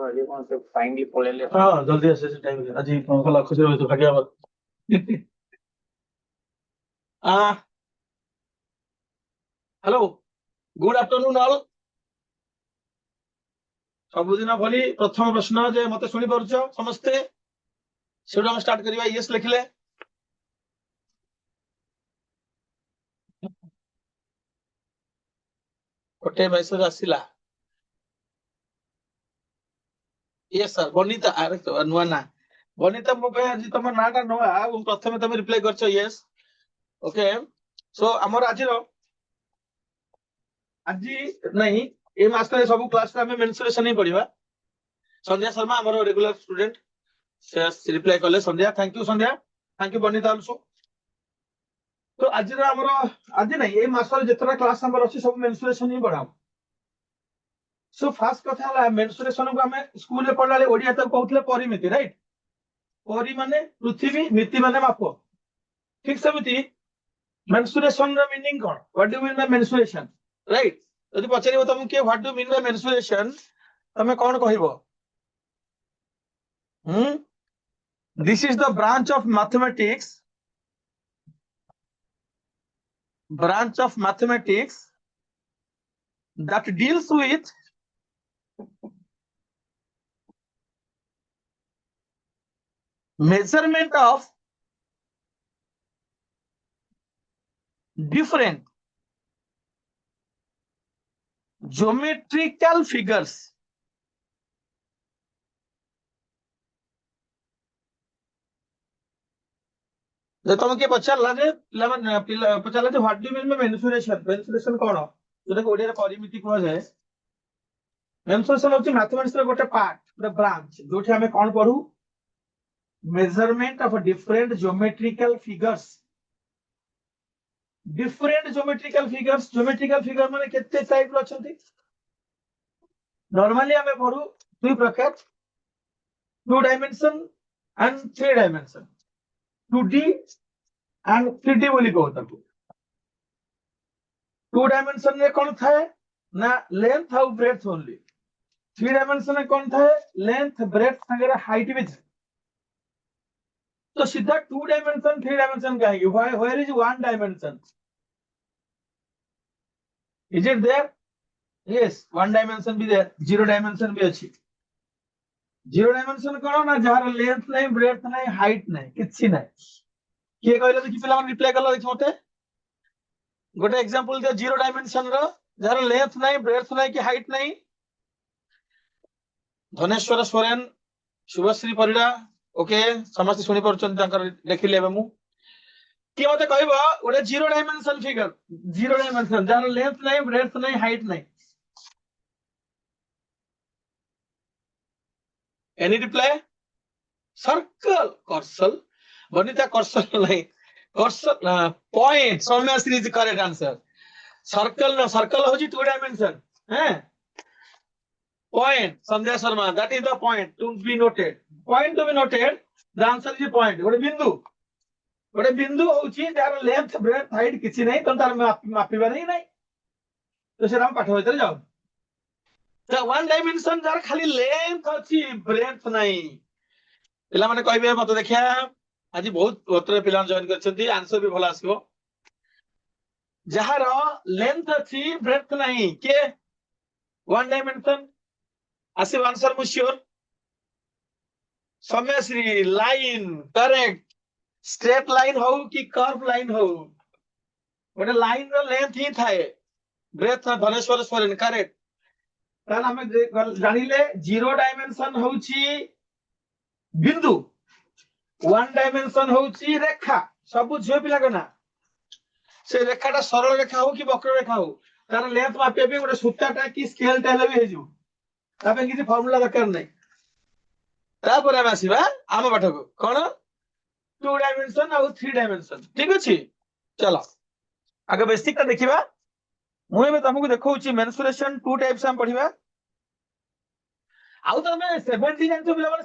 ଆଜି କଣ ସେ ଫାଇନଲି ପଳେଇଲେ। ହଁ ଜଲ୍ଦି ଆସେ ସେ ଟାଇମ୍ ରେ ଆଜି କଣ କଲା ଖୁସି ରହିತು ଭାଗ୍ୟ ଆମର ହ୍ୟାଲୋ ଗୁଡ୍ ଆଫ୍ଟରନୁନ୍ ଅଲ୍। ସବୁଦିନ ଭଳି ପ୍ରଥମ ପ୍ରଶ୍ନ ଯେ ମତେ ଶୁଣି ପାରୁଛ ସମସ୍ତେ, ସେଠୁ ଆମେ ଷ୍ଟାର୍ଟ କରିବା। ୟେସ୍ ଲେଖିଲେ। ଗୋଟେ ମେସେଜ ଆସିଲା। ୟେସ୍ ସାର୍ ବନିତା, ଆରେ ନୂଆ ନା ବନିତା, ମୋ ପାଇଁ ଆଜି ତମ ନାଁଟା ନୂଆ, ପ୍ରଥମେ ତମେ ରିପ୍ଲାଏ କରିଛ ୟେସ୍। ଓକେ, ସୋ ଆମର ଆଜି ନାଇଁ ଏ ମାସରେ ସବୁ କ୍ଲାସରେ ଆମେ ମେନ୍ସୁରେସନ ହିଁ ପଢିବା। ସନ୍ଧ୍ୟା ଶର୍ମା ଆମର ରେଗୁଲାର ଷ୍ଟୁଡେଣ୍ଟ, ସେ ରିପ୍ଲାଏ କଲେ। Sandhya, thank you Sandhya, thank you Banita also. ତ ଆଜିର ଆମର ଆଜି ନାଇଁ ଏ ମାସରେ ଯେତେଟା କ୍ଲାସ ଆମର ଅଛି ସବୁ ମେନ୍ସୁରେସନ ହିଁ ପଢାହବ। ସୋ ଫାର୍ଷ୍ଟ କଥା ହେଲା ମେନ୍ସୁରେସନ କୁ ଆମେ ସ୍କୁଲରେ ପଢିଲା ବେଳେ ଓଡିଆ ତାକୁ କହୁଥିଲେ ପରିମିତି, ରାଇଟ୍? ପରି ମାନେ ପୃଥିବୀ, ମିତି ମାନେ ମାପ। ଠିକ ସେମିତି ମେନ୍ସୁରେସନ ର ମିନିଂ କଣ? What do mean by mensuration, right? ଯଦି ପଚାରିବ ତମକୁ କିଏ what do mean by mensuration, ତମେ କଣ କହିବ? This is the branch of mathematics that deals with measurement of different geometrical figures. ତମେ କିଏ ପଚାରିଲା ଯେ ପଚାରିଲା ଯେ ହ୍ୱାଟ ଡୁ ମିନ୍ ବାଇ ମେନ୍ସୁରେସନ, ମେନ୍ସୁରେସନ କଣ, ଯୋଉଟାକୁ ଓଡିଆରେ ପରିମିତି କୁହାଯାଏ। ମେନ୍ସୁରେସନ ହଉଛି ମ୍ୟାଥମେଟିକ୍ସ ର ଗୋଟେ ପାର୍ଟ, ଗୋଟେ ବ୍ରାଞ୍ଚ, ଯୋଉଠି ଆମେ କଣ ପଢୁ? measurement of different geometrical figures. different geometrical figures, geometrical figure ମାନେ କେତେ ଟାଇପ ର ଅଛନ୍ତି? ନର୍ମାଲି ଆମେ ପଢୁ ଦୁଇ ପ୍ରକାର, 2 dimension and 3 dimension, 2D and 3D ବୋଲି କହୁ ତାକୁ। 2 dimension ରେ କଣ ଥାଏ ନା ଲେନ୍ଥ ଆଉ ବ୍ରେଡଥ ଓନଲି। 3 dimension ରେ କଣ ଥାଏ? ଲେନ୍ଥ, ବ୍ରେଡଥ ସାଙ୍ଗରେ ହାଇଟ୍ ବି ଥାଏ। तो सीधा 2 dimension 3 dimension कहेंगे, where is 1 dimension? Is it there? Yes, 1 dimension भी there, 0 dimension भी अच्छी। 0 dimension कौन ना जहाँ लेंथ नहीं, ब्रेड्थ नहीं, हाइट नहीं, किसी नहीं। किए कहले देखि पिला मन रिप्लाई करला देखि मते गोटे एग्जांपल दे 0 dimension रो जहाँ लेंथ नहीं, ब्रेड्थ नहीं कि हाइट नहीं। धनेश्वर सोरेन, शुभश्री परिडा, ओके समस्त सुनी परछन तांकर देखिले एबे मु कि मते कहबो गोटे 0 dimension फिगर, 0 dimension जहाँ लेंथ नहीं, ब्रेड्थ नहीं, हाइट नहीं। Any reply? Circle, circle, Banita circle नहीं, circle point, Soumyashree is correct answer. Circle न, सर्कल होची 2 dimension हैं। Point, Sandhya Sharma, that is the point to be noted, point to be noted, the answer is point. गोटे बिंदु होची जहाँ लेंथ, ब्रेड्थ, हाइट किछि नहीं, तो तार मापिबार ही नहीं। तो से हम पाठ भीतर जाऊ। तो 1 dimension जहाँ खाली लेंथ अछि, ब्रेड्थ नहीं। पिला माने कहबे मते देखिया आज बहुत गोत्र पिला जॉइन करछंती, आंसर भी भला आसीबो। जहार लेंथ अछि, ब्रेड्थ नहीं, के 1 dimension आसीबो आंसर मु sure. Soumyashree, line correct. Straight line हो कि कर्व लाइन हो, गोटे लाइन रो लेंथ ही थाए, ब्रेड्थ धनेश्वर सोरेन करेक्ट। ताल हमें जानिले 0 dimension होची बिंदु, 1 dimension होची रेखा। सब झियो पिला कना से रेखाटा सरल रेखा हो कि वक्र रेखा हो, तार लेंथ मापिया पे गोटे सूताटा कि स्केलटा हेले भी हेजु, तापे किछि फार्मूला दरकार नै। तापर हम आसीबा आम पाठक कोन 2 dimension और 3 dimension, ठीक अछि। चलो आगे बेसिक ता देखिबा। मु एबे तुमको देखौची मेंसुरेशन 2 टाइप्स हम पढिबा। आउ तो मैं 70 जानतो पिला माने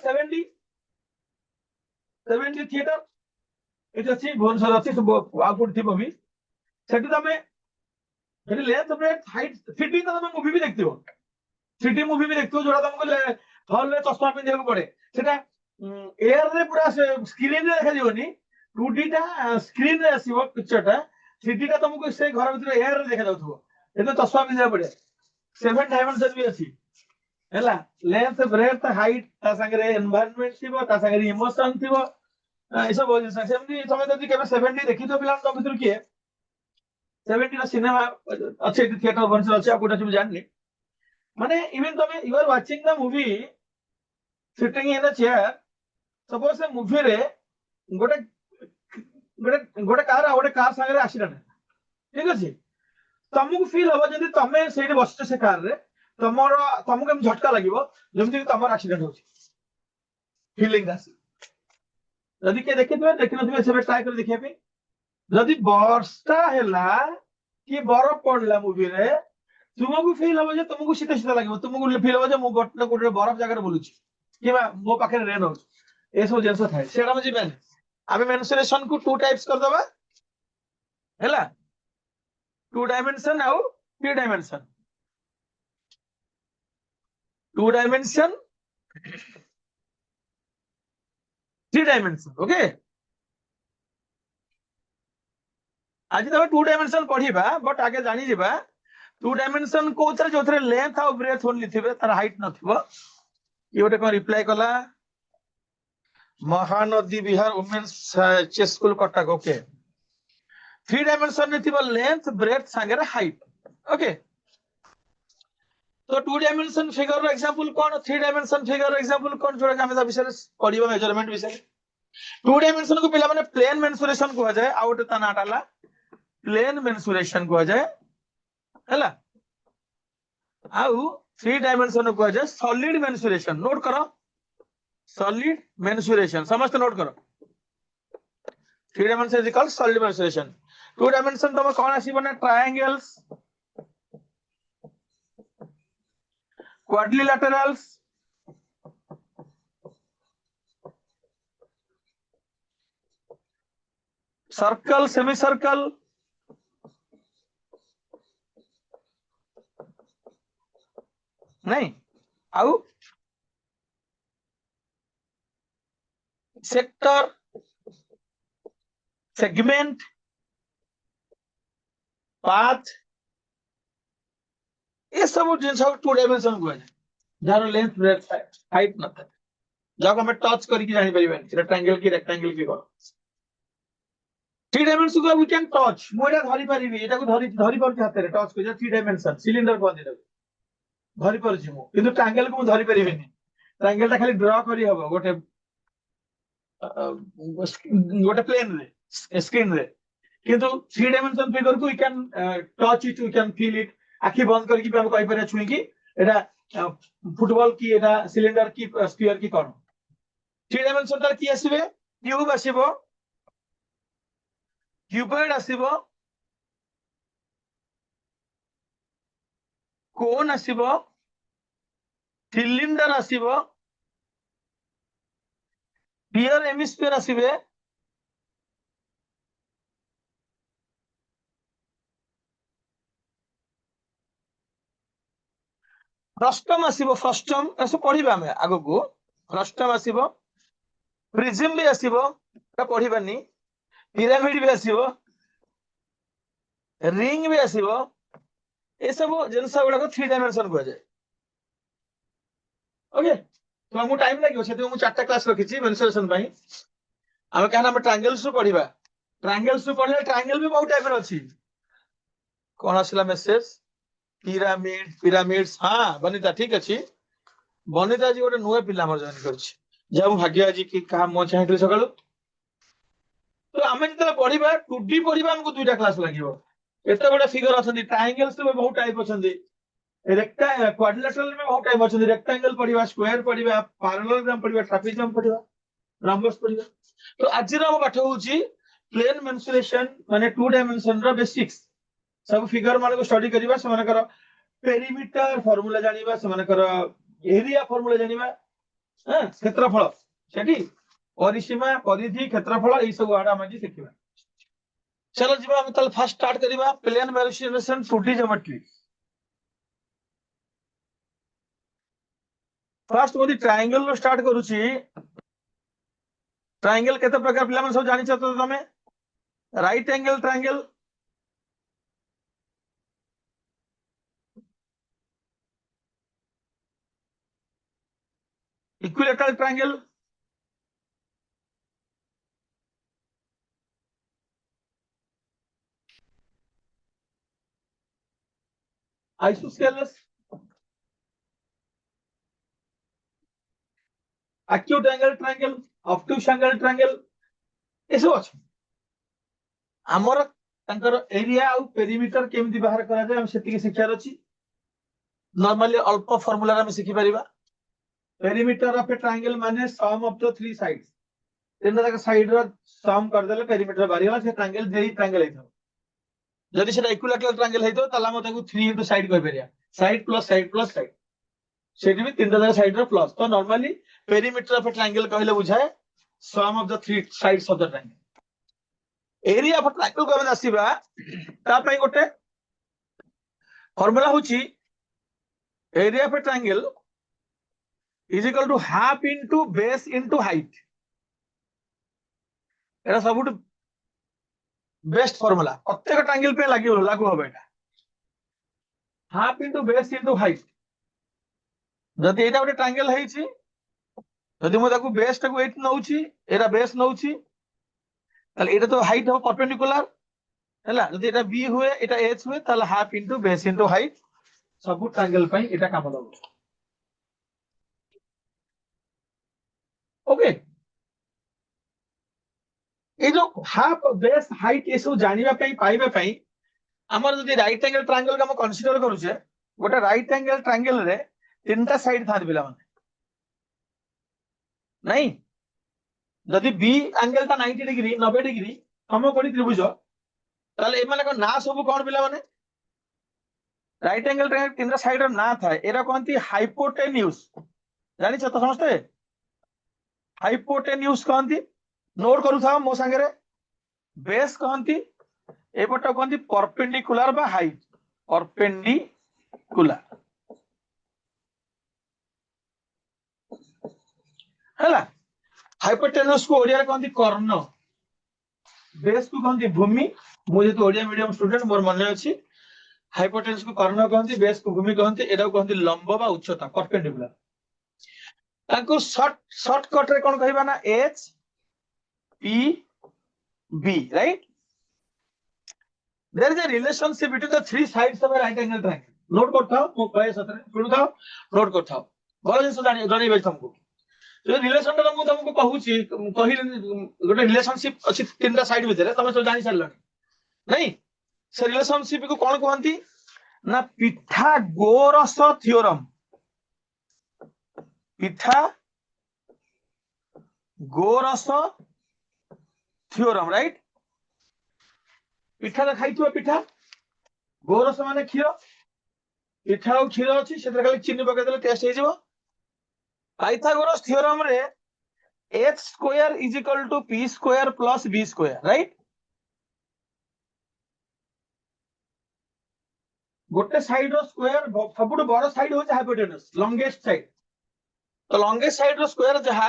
70 थिएटर एत अछि भुवनेश्वर अछि, सब आउटपुट थिबो भी सेठी तमे सेठी लेंथ, ब्रेड्थ, हाइट, फिटिंग तो तमे मूवी भी देखतिबो। 3D मूवी भी देखियो जोड़ा तुमको हॉल रे चश्मा पिंधे को पड़े सेटा एयर रे पूरा स्क्रीन रे देखा जीवनी 2D टा स्क्रीन रे आसीबो पिक्चर टा 3D टा तुमको से घर भीतर एयर रे देखा जाउथबो एते चश्मा पिंधे पड़े 7 डायमेंशन भी अछि हैला लेंथ ब्रेथ हाइट ता संगे एनवायरनमेंट थिबो ता संगे इमोशन थिबो ए सब सेमती तमे जदी केबे 70 देखि तो पिलान तो भीतर किए 70 रा सिनेमा अच्छे थिएटर वर्जन अछि आपको तो जाननी माने इवन तमे you are watching the movie sitting in a chair suppose say movie रे गोटे गोटे कार संगे एक्सीडेंट ठीक अछि तुमको फील हो जदी तमे सेठी बसछ से कार रे तुमको हम झटका लागिवो जेमति तमर एक्सीडेंट होछि फीलिंग आसी जदी के देखि से ट्राई कर देखिए पे जदी वर्षा हैला कि बरफ पड़ला मूवी रे तुमको फील हो जे तुमको शीत शीत लागिवो तुमको फील हो जे मो गोटे बरफ जगह रे बोलुछि कि मो पाखे रेन हो ए सब जेंस थाए सेडा में जिबेन आमे मेंसुरेशन को टू टाइप्स कर दबा हैला 2 डायमेंशन आउ 3 डायमेंशन 2 डायमेंशन 3 डायमेंशन ओके आज तब 2 डायमेंशन पढ़िबा बट आगे जानि जिबा 2 डायमेंशन कोथरे जोथरे लेंथ आ ब्रेथ ओनली थिबे तार हाइट नथिबो ये गोटे कोन रिप्लाई कला Mahanadi Vihar women's chess school Cuttack okay 3 dimension ने थिबो लेंथ ब्रेथ संगे हाइट ओके तो 2 डायमेंशन फिगर रो एग्जांपल कोन 3 डायमेंशन फिगर रो एग्जांपल कोन जोड़ा के हम विषय पढ़िबा मेजरमेंट विषय 2 डायमेंशन को पिला माने प्लेन मेंसुरेशन को जाय आउट ता नाटाला प्लेन मेंसुरेशन को जाय हैला आउ 3 डायमेंशन को जाय सॉलिड मेंसुरेशन नोट करो सॉलिड मेंसुरेशन समस्त नोट करो 3 dimension is called solid mensuration 2 dimension तम कोन आसी बने ट्रायंगल्स क्वाड्रिलैटरल्स सर्कल सेमी सर्कल नहीं आउ सेक्टर सेगमेंट पाथ ये सब जिन 2 डायमेंशन को जार लेंथ ब्रेथ हाइट न था जाको हमें टच करके जानि परिबेन सेटा ट्रायंगल की रेक्टेंगल की कोन 3 डायमेंशन को वी कैन टच मोडा धरि परिबी एटा को धरि पर हाथ रे टच को 3 डायमेंशन सिलिंडर कोन देबो धरि पर छिमु किंतु ट्रायंगल को धरि परिबेनी ट्रायंगल टा खाली ड्रा करी हबो गोटे गोटे प्लेन रे स्क्रीन रे किंतु 3 डायमेंशन फिगर को we can touch it we can feel it आखि बंद करके भी हम कहि पारे छुई कि एटा फुटबॉल की एटा सिलिंडर की स्फीयर की कोन 3 डायमेंशन तार की आसीबे क्यूब आसीबो क्यूबॉइड आसीबो कोन आसीबो सिलिंडर आसीबो स्फीयर हेमिस्फीयर आसीबे फ्रस्टम आसीबो फ्रस्टम ऐसे पढ़िबा हम आगो को फ्रस्टम आसीबो प्रिज्म भी आसीबो ता पढ़िबानी पिरामिड भी आसीबो रिंग भी आसीबो ए सब जिनस गुडा को 3 डायमेंशन को जाय ओके तो हमु टाइम लागियो से मु 4टा क्लास रखिछि मेंसुरेशन पई हम कहना हम ट्रायंगल्स रो पढ़िबा ट्रायंगल्स रो पढ़ले ट्रायंगल भी बहुत टाइप रो अछि कोन आसिला मेसेज पिरामिड पिरामिड्स हां बनिता ठीक अछि बनिता जी गोटे नुवा पिला हमर जॉइन करछि जे हम भाग्य जी की काम मो चाहि सकाळु तो हमें जते पढ़िबा 2D पढ़िबा हमको 2टा क्लास लागिवो एते गोटे फिगर अछंदी ट्रायंगल्स में बहुत टाइप अछंदी रेक्टा क्वाड्रिलेटरल में बहुत टाइप अछंदी रेक्टेंगल पढ़िबा स्क्वायर पढ़िबा पैरेललोग्राम पढ़िबा ट्रापेजोइडम पढ़िबा रम्बस पढ़िबा तो आज रो पाठ होउची प्लेन मेंसुरेशन माने 2 डायमेंशन रो बेसिक्स सब फिगर मान को स्टडी करिबा से माने करो पेरीमीटर फार्मूला जानिबा से माने करो एरिया फार्मूला जानिबा हां क्षेत्रफल सेठी परिसीमा परिधि क्षेत्रफल ए सब वाडा माजी सिखिबा चलो जीवा हम तल फर्स्ट स्टार्ट करिबा plane mensuration 2D geometry first मोदी ट्रायंगल रो स्टार्ट करूची ट्रायंगल केते प्रकार पिला मन सब जानि छ तो तमे right angle triangle equilateral triangle isosceles acute angle triangle obtuse angle triangle एसो अछि हमर तांकर एरिया आ पेरीमीटर केमति बाहर करा जाय हम सेति शिक्षा रछि नॉर्मली अल्प फार्मूला हम सिखि परिबा पेरीमीटर ऑफ ए ट्रायंगल माने सम ऑफ द थ्री साइड्स तीन तक साइड रो सम कर देले पेरीमीटर बाहर गला से ट्रायंगल जेई ट्रायंगल हेतो जदि सेटा इक्विलेटरल ट्रायंगल हेतो तला हम ताकू 3 इनटू साइड कह परिया साइड प्लस साइड सेठी भी तीन तक साइड रो प्लस तो normally perimeter of a triangle कहले बुझाए sum of the three sides of the triangle area of triangle को हम आसीबा ता पई गोटे फार्मूला होची area of a triangle is equal to half into base into height एरा सबुट बेस्ट फार्मूला प्रत्येक ट्रायंगल पे लागू होबे एटा half into base into height जदि एटा गोटे ट्रायंगल हेछि जदि मु ताकू बेस टाकू 8 नउछि एरा बेस नउछि ताले एटा तो हाइट हो परपेंडिकुलर हैला जदि एटा बी हुए एटा एच हुए ताले half into base into height सब ट्रायंगल पई एटा काम दउ ओके ए जो हाफ बेस हाइट ए सब जानिबा पई पाइबा पई हमर जदि राइट एंगल ट्रायंगल का हम कंसीडर करूछे गोटे राइट एंगल ट्रायंगल रे तीनटा साइड था पिला माने नहीं जदि बी एंगल ता 90 डिग्री 90 डिग्री समकोणी त्रिभुज ताले ए माने को ना सब कोन पिला माने राइट एंगल ट्रायंगल तीनटा साइड रो ना था एरा कोनती हाइपोटेन्यूज जानि छ तो समझते हाइपोटेन्यूज कोनती नोट करू था मो संगे रे बेस कोनती एपट कोनती परपेंडिकुलर बा हाइट परपेंडिकुलर हैला हाइपोटेन्यूज को ओडिया रे कोनती कर्ण बेस को कोनती भूमि मुझे तो ओडिया मीडियम स्टूडेंट मोर मन अछि हाइपोटेन्यूज को कर्ण कोनती बेस को भूमि कोनती एटा कोनती लंब बा उच्चता परपेंडिकुलर ताको शॉर्ट कट रे कोन कहबा ना H P B right there is a relationship between the three sides of a right angle triangle note करथाओ मो कहे सतरे सुनथाओ नोट करथाओ भल जिंस जानि जणैबे तुमको जो रिलेशन ता मु तुमको कहूची कहिल गोटे रिलेशनशिप अछि तीनटा साइड भितरे तमे सब जानि सारलनी नहीं से रिलेशनशिप को कोन कहंती ना Pythagoras theorem Pythagoras theorem right पिठा खाई पिठा गोरस माने क्षीर पिठा और क्षीर अच्छी से खाली चीनी पकड़ देले टेस्ट हो जिवो पाइथागोरस थ्योरम रे h square is equal to p square plus b square right गोटे साइड रो स्क्वायर सबुठ बड़ साइड होचे हाइपोटेन्यूज लॉन्गेस्ट साइड तो लॉन्गेस्ट साइड रो स्क्वायर जहा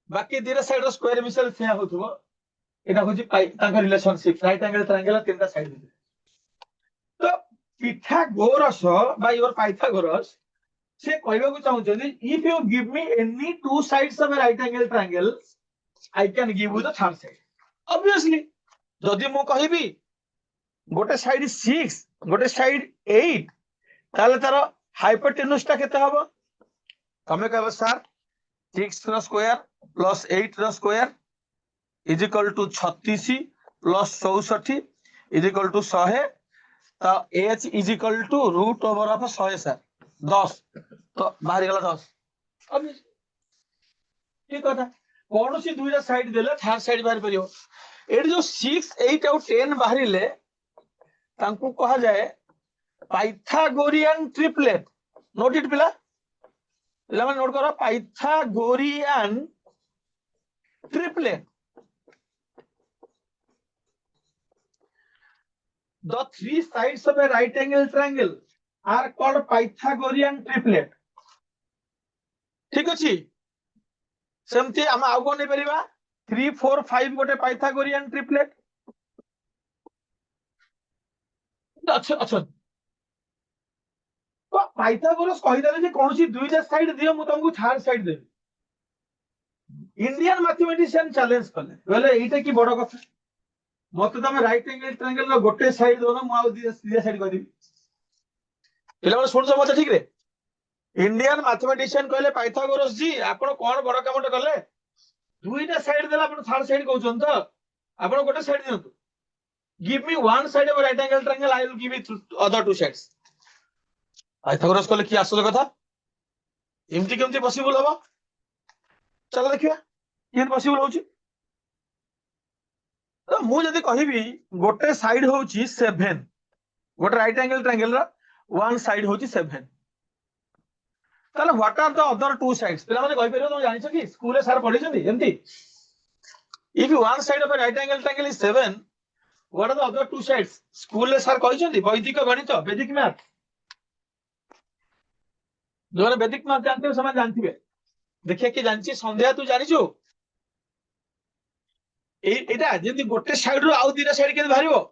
बाकी दीरा साइड रो स्क्वायर मिसल सेया होथबो एटा होची तांका रिलेशनशिप राइट एंगल ट्रायंगल तीनटा साइड तो पिथागोरस बाय योर पाइथागोरस से कहबा को चाहू जदी if you give me any two sides of a right angle triangle I can give you the third side obviously जदी मु कहबी गोटे साइड 6 गोटे साइड 8 ताले तार हाइपोटेन्यूज ता केते हबो तमे कहबो सर 6 रो स्क्वायर प्लस 8 रो square is equal to 36 plus 64 is equal to 100 तो h is equal to root over of 100 sir 10 तो बाहर गला 10 अब ठीक कथा कौन सी दुईटा साइड देले थर्ड साइड बाहर परियो एडी जो 6 8 और 10 बाहरिले तांको कहा जाए पाइथागोरियन ट्रिपलेट नोट इट पिला पिला नोट करो Pythagorean triplet the three sides of a right angle triangle are called Pythagorean triplet ठीक अच्छे सेमती आम आउ कौन नहीं परिबा 3 4 5 गोटे पाइथागोरियन ट्रिपलेट अच्छा अच्छा तो पाइथागोरस कहिदाले जे कोनसी दुईटा साइड दियो मु तुमको थर्ड साइड देबी इंडियन मैथमेटिशियन चैलेंज कले बोले एटा की बड़ कथा मते तमे राइट एंगल ट्रायंगल रो गोटे साइड दोनो मु आउ दुईटा साइड कर देबी पिला सुन मत ठीक रे इंडियन मैथमेटिशियन कहले पाइथागोरस जी आपण कोन बड़ कामटा कले दुईटा साइड देला आपण थर्ड साइड कहउछन तो आपण गोटे साइड दियंतु give me one side of right angle triangle I will give you other two sides Pythagoras कहले कि आसल कथा एमती केमती पॉसिबल होबा चलो देखिया केन पॉसिबल होउची तो मु जदी कहिबी गोटे साइड होउची 7 गोटे राइट एंगल ट्रायंगल रो वन साइड होउची 7 ताले what are the other two sides पिला माने कहि परियो तुम जानि छ कि स्कूल रे सर पढि छथि एमती if one side of right angle triangle is 7 what are the other two sides school रे सर कहि छथि वैदिक गणित वैदिक मैथ जो वैदिक मैथ जानते हो समझ जानती है देखिए कि जानची संध्या तू जानि छु एटा जदी गोटे साइड रो आउ दीटा साइड के बाहरिबो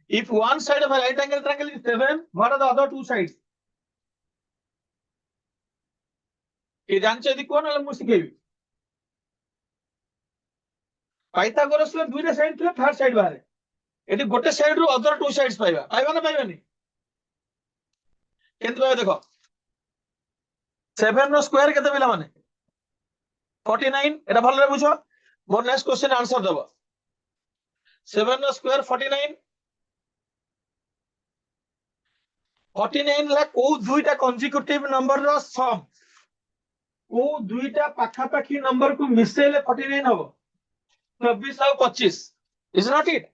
if one side of a right angle triangle is 7 what are the other two sides ये जानचे यदि कोन हले मु सिखेबी पाइथागोरस रे दुईटा साइड थे थर्ड साइड बाहर एटी गोटे साइड रो अदर टू साइड्स पाइबा पाइबा ना पाइबानी केंत पाइबा देखो 7 रो स्क्वायर केते पिला माने 49 एटा भल रे बुझो मोर नेक्स्ट क्वेश्चन आंसर देबो 7 रो स्क्वायर 49 49 ला को दुईटा कंसेक्यूटिव नंबर रो सम को दुईटा पाखा पाखी नंबर को मिसेले 49 हबो 26 और 25 इज नॉट इट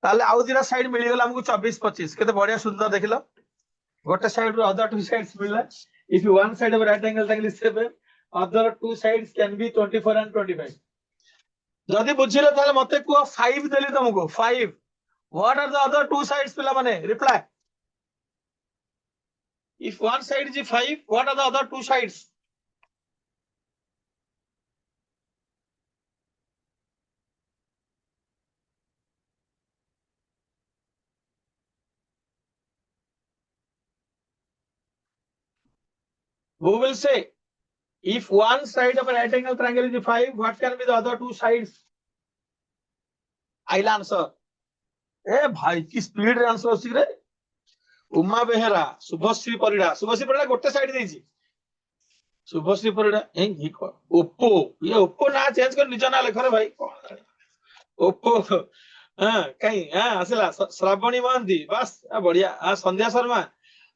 ताले आउ दिरा साइड मिली गेला हमको 24 25 केते बढ़िया सुंदर देखिलो गोटे साइड रो अदर टू साइड्स मिलला if you one side of right angle triangle is 7 other two sides can be 24 and 25 जदी बुझिले ताले मते को 5 देली तुमको 5 what are the other two sides पिला माने reply if one side is 5 what are the other two sides who will say if one side of a right angle triangle is 5 what can be the other two sides I'll answer ए भाई की speed रे answer होसी रे उमा बेहरा शुभश्री परिड़ा गोटे side देछि शुभश्री परिड़ा ए Oppo ये Oppo ना change कर निज ना लेख रे भाई कोन ओप्पो हां कहीं हां आसिला श्रावणी महांती बस बढ़िया हां संध्या शर्मा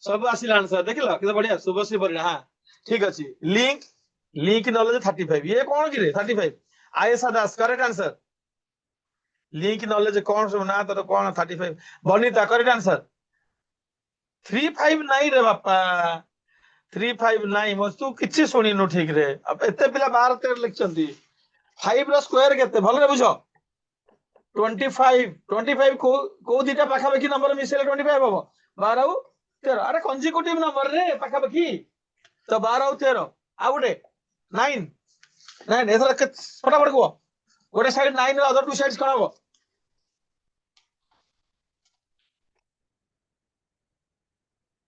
सब आसिला आंसर देखिलो कितो बढ़िया शुभश्री परिड़ा हां ठीक अछि लिंक नॉलेज 35 ये कोन कि रे 35 आयशा दास करेक्ट आंसर लिंक नॉलेज कोन सब ना तो कोन 35 बनिता करेक्ट आंसर 359 रे बापा 359 मस्तु किछि सुनिनु ठीक रे अब एते पिला 12 13 लिखचंती 5 रो स्क्वायर केते भल रे बुझो 25 को दीटा पाखा पाखी नंबर मिसेले 25 हबो 12 और 13 अरे कंसेक्यूटिव नंबर रे पाखा पाखी तो 12 और 13 आ गुटे 9 एथरा फटाफट को गोटे साइड 9 रो अदर टू साइड्स कोन हबो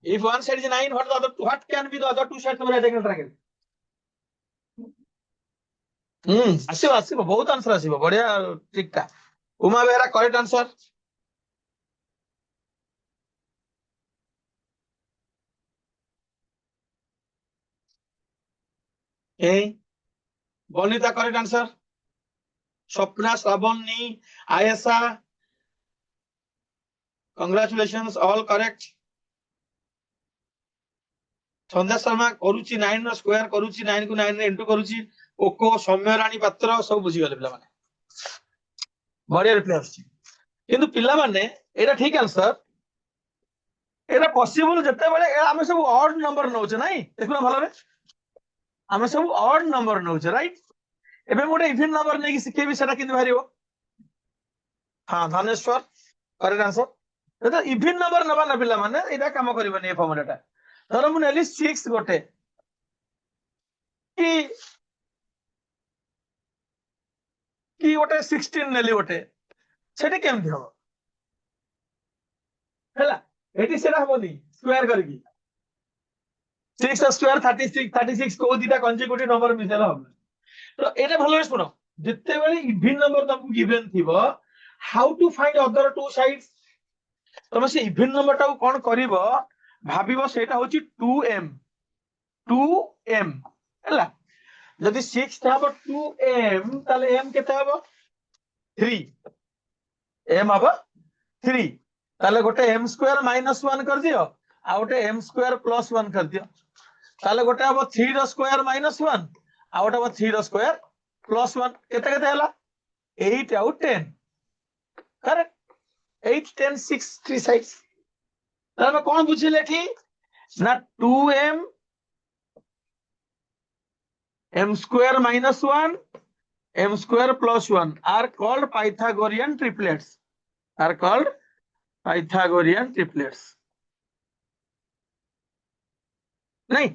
if one side is 9 what can be the other two sides of right angle triangle आसीबो बहुत आंसर आसीबो बढ़िया ठीक था उमा बेहरा करेक्ट आंसर ए Banita correct answer Swapna Shravani Ayesha congratulations all correct Sandhya Sharma करूची 9 रो स्क्वायर करूची 9 को 9 रे इनटू करूची ओको सौम्य रानी पात्र सब बुझी गले पिला माने बढ़िया रिप्लाई आछि किंतु पिला माने एटा ठीक आंसर एटा पॉसिबल जते बेले हम सब ऑड नंबर नौचे नाही देखना भलो रे हम सब ऑड नंबर नौचे राइट एबे मोटे इवन नंबर नै कि सिखेबी सेटा किंतु भारिबो हां धनेश्वर करेक्ट आंसर तो इभिन नंबर नबा ना पिला माने एटा काम करबनी ए फॉर्मूलाटा धर मु नेली 6 गोटे कि कि गोटे 16 नेली गोटे सेठी केमथि हो हैला एटी सेटा होनी स्क्वायर करकी 6 स्क्वायर 36 36 को दिटा कंसेक्यूटिव नंबर मिसेला हो तो एटा भलो सुनो जिते बेले इवन नंबर तुमको गिवन थिबो how to find other two sides तमे से इवन नंबर टा कोन करिवो भाबिबो सेटा होची 2m 2m हैला जदि 6 थाबो 2m ताले m केते हबो 3 m हबो 3 ताले गोटे m स्क्वायर माइनस 1 कर दियो आ गोटे m स्क्वायर प्लस 1 कर दियो ताले गोटे हबो 3 रो स्क्वायर माइनस 1 आ गोटे हबो 3 रो स्क्वायर प्लस 1 केते केते हला 8 आउट 10 करेक्ट 8 10 6 3 साइड्स ताले कोन बुझिले थी ना 2m m square minus 1 m square plus 1 are called Pythagorean triplets are called Pythagorean triplets नहीं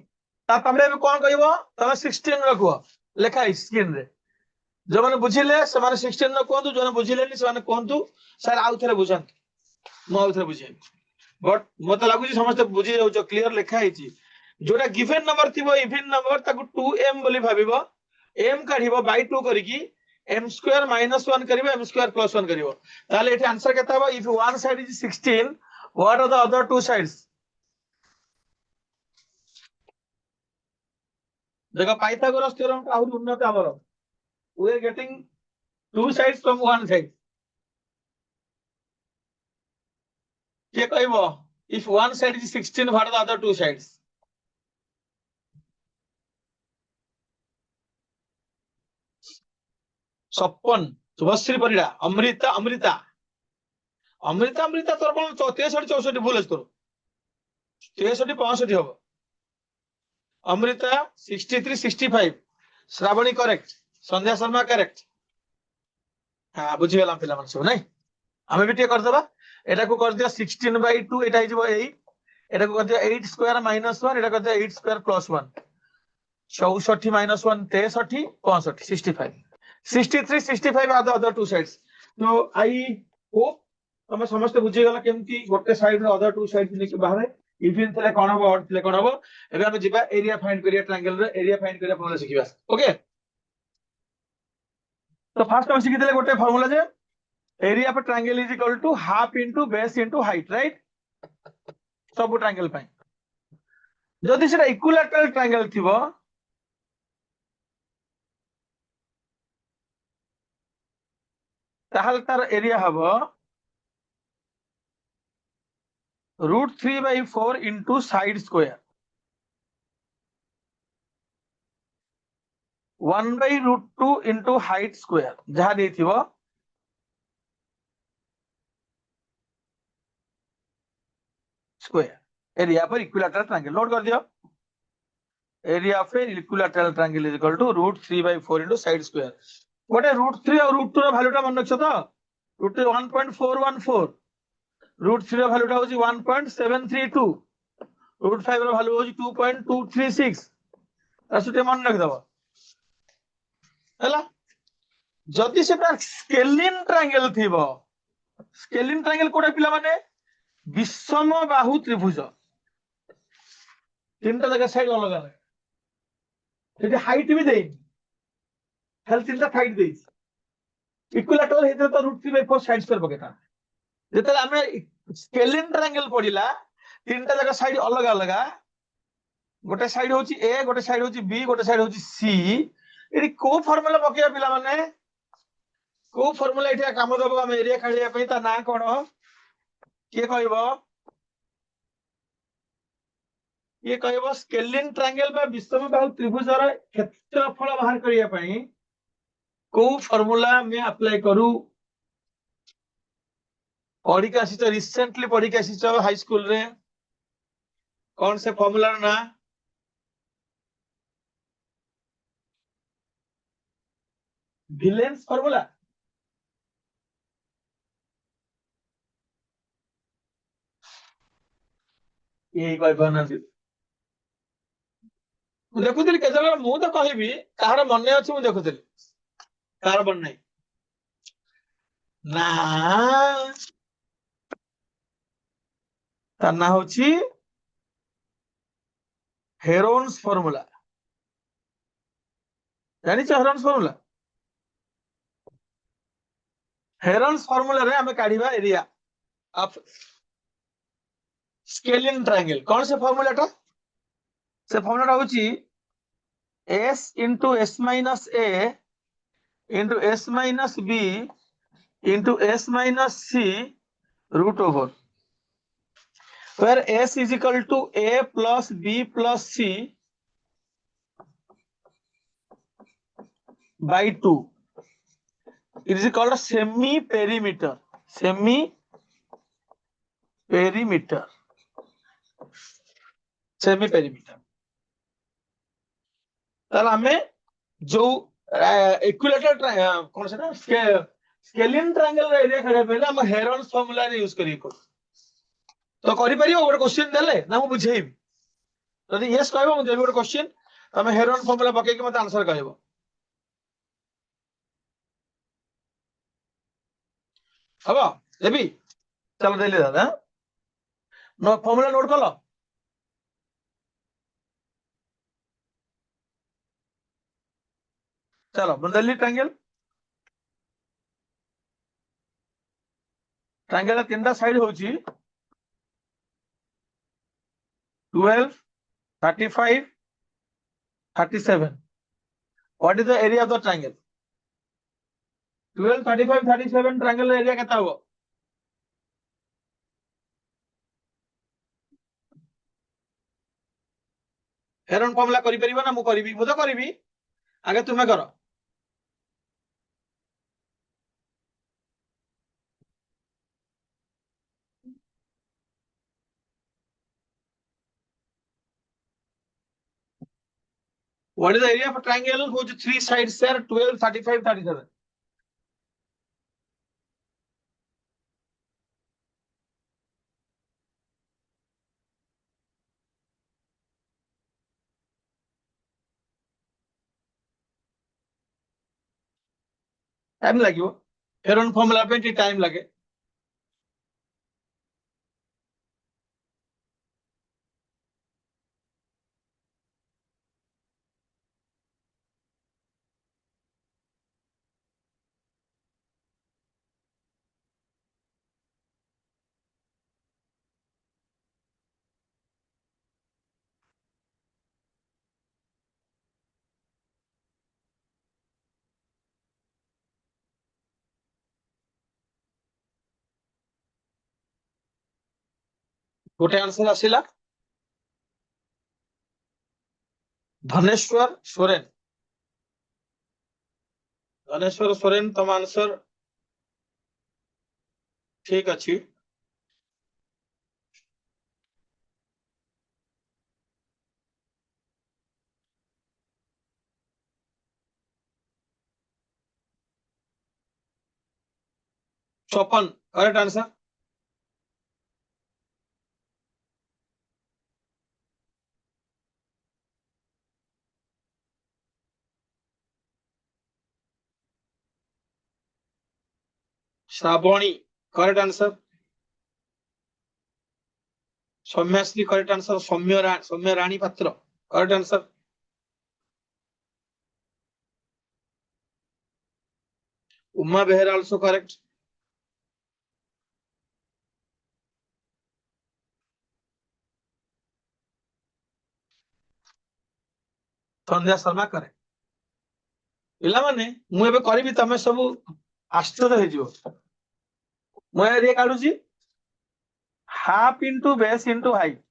तापरे भी कौन कहबो तमे 16 रखो लेखा स्क्रीन रे जो माने बुझिले से माने 16 न कोंतु जो बुझिले नि से माने कोंतु सर आउ थरे बुझन मो आउ थरे बुझे बट मते लागु जी समस्त बुझी जाउ जो क्लियर लेखा हिची जोटा गिवन नंबर थिबो इवन नंबर ताकू 2m बोली भाबिबो m काढिबो बाय 2 करिकी m स्क्वायर माइनस 1 करिबो m स्क्वायर प्लस 1 करिबो ताले एठी आंसर केता हबो if one side is 16 what are the other two sides देखो पाइथागोरस थ्योरम का आउर उन्नत हमर we are getting two sides from one side के कहबो if one side is 16 what are the other two sides 56 Subhashree Parida Amrita Amrita Amrita Amrita तोर कोन 63 64 भूल अछि तोर 63 65 हबो अमृता 63 65 श्रावणी करेक्ट संध्या शर्मा करेक्ट हां बुझी गेलाम पिला मन सब नै हमें भी टे कर देबा एटा को कर दिया 16/2 एटा हिजबो 8 एटा को कर दिया 8 स्क्वायर माइनस 1 एटा कर दिया 8 square plus 1 64 minus 1 63 65 65 63 65 are the other two sides तो आई होप तमे समस्त बुझी गला केमती गोटे साइड रे अदर टू साइड्स लेके बाहर इवन थले कोन हबो ऑड थले कोन हबो एबे हम जिबा एरिया फाइंड करिया ट्रायंगल रे एरिया फाइंड करिया फॉर्मूला सिखिबा ओके तो फर्स्ट हम सिखि देले गोटे फार्मूला जे area of triangle is equal to half into base into height right सब ट्रायंगल पाई जदि सेटा इक्विलैटरल ट्रायंगल थिबो ताहल तार एरिया हबो √3/4 into side square 1/√2 into height square जहां देथिबो स्क्वायर एरिया पर इक्विलैटरल ट्रायंगल नोट कर दियो area of a equilateral triangle is equal to √3/4 into side square गोटे √3 और √2 रो वैल्यूटा मन रखछ तो √3 1.414 √3 रो वैल्यूटा होची 1.732 √5 रो वैल्यू होची 2.236 असुटे मन रख दबो हैला जदि सेटा स्केलिन ट्रायंगल थिबो स्केलिन ट्रायंगल कोडा पिला माने विषम बाहु त्रिभुज तीनटा जगह साइड अलग अलग सेठी हाइट भी देई हेल्थ तीनटा साइड देई इक्विलैटरल हेते तो √3/4 साइड स्क्वायर पकेता जेतले हमें स्केलिन ट्रायंगल पडिला तीनटा जगह साइड अलग अलग गोटे साइड होची ए गोटे साइड होची बी गोटे साइड होची सी एडी को फार्मूला पकेया पिला माने को फार्मूला एठी काम दबो हम एरिया काढिया पई ता ना कोन के कहबो ये कहबो स्केलिन ट्रायंगल बा विषम बाहु त्रिभुजर क्षेत्रफल बाहर करिया पई को फार्मूला में अप्लाई करू पढ़ी के आसी रिसेंटली पढ़ी के आसी हाई स्कूल रे कौन से फार्मूला ना विलेंस फार्मूला କେହି କହିପାରୁନାହାନ୍ତି। ମୁଁ ଦେଖୁଥିଲି କେତେ ଜଣ, ମୁଁ ତ କହିବି କାହାର ମନେ ଅଛି, ମୁଁ ଦେଖୁଥିଲି କାହାର ମନେ ନାହିଁ। ନା, ତା ନାଁ ହଉଛି ହେରୋନ୍ସ ଫର୍ମୁଲା। ଜାଣିଛ ହେରୋନ୍ସ ଫର୍ମୁଲା? हेरोन्स फॉर्मूला रे हमें काढ़िबा एरिया ऑफ स्केलियन ट्रायंगल। कौन से फॉर्मूलाटा? से फॉर्मूलाटा होची s into s minus a into s minus b into s minus c root over, where s is equal to a plus b plus c by 2. It is called a semi perimeter. Semi perimeter. Semi perimeter. तार हमें जो equilateral कौन से ना scalene triangle रे area खड़े पहले हम हेरोन्स फार्मूला रे यूज करी को तो करि परियो। गोटे क्वेश्चन देले ना मु बुझेइबी, जदि यस कहबो मु देबी गोटे क्वेश्चन, तमे हेरोन फार्मूला पकै के मते आंसर कहबो। हबो देबी? चलो देली दादा। नो फार्मूला नोट कलो। चलो मैं देली ट्रायंगल। ट्रायंगल रा तीनटा साइड होची 12, 35, 37. What is the area of the triangle? 12, 35, 37 triangle रा एरिया केता हो? हेरोन फार्मूला करि परिबो ना? मु करिबी, मु तो करिबी, आगे तुमे करो। What is the area of a triangle whose three sides are 12, 35, 37? Time लगे हेरोन फार्मूला पे टाइम लगे। गोटे आंसर आसिला धनेश्वर सोरेन। धनेश्वर सोरेन तुम आंसर ठीक अच्छी। चौपन correct answer. Shravani correct answer. Soumyashree correct answer. Soumya Rani Patra correct answer. Uma Behera also correct. Sandhya Sharma correct. पिला माने मु एबे करबी, तमे सब आश्चर्य हे जिवो। मु एरिया काढुची half into base into height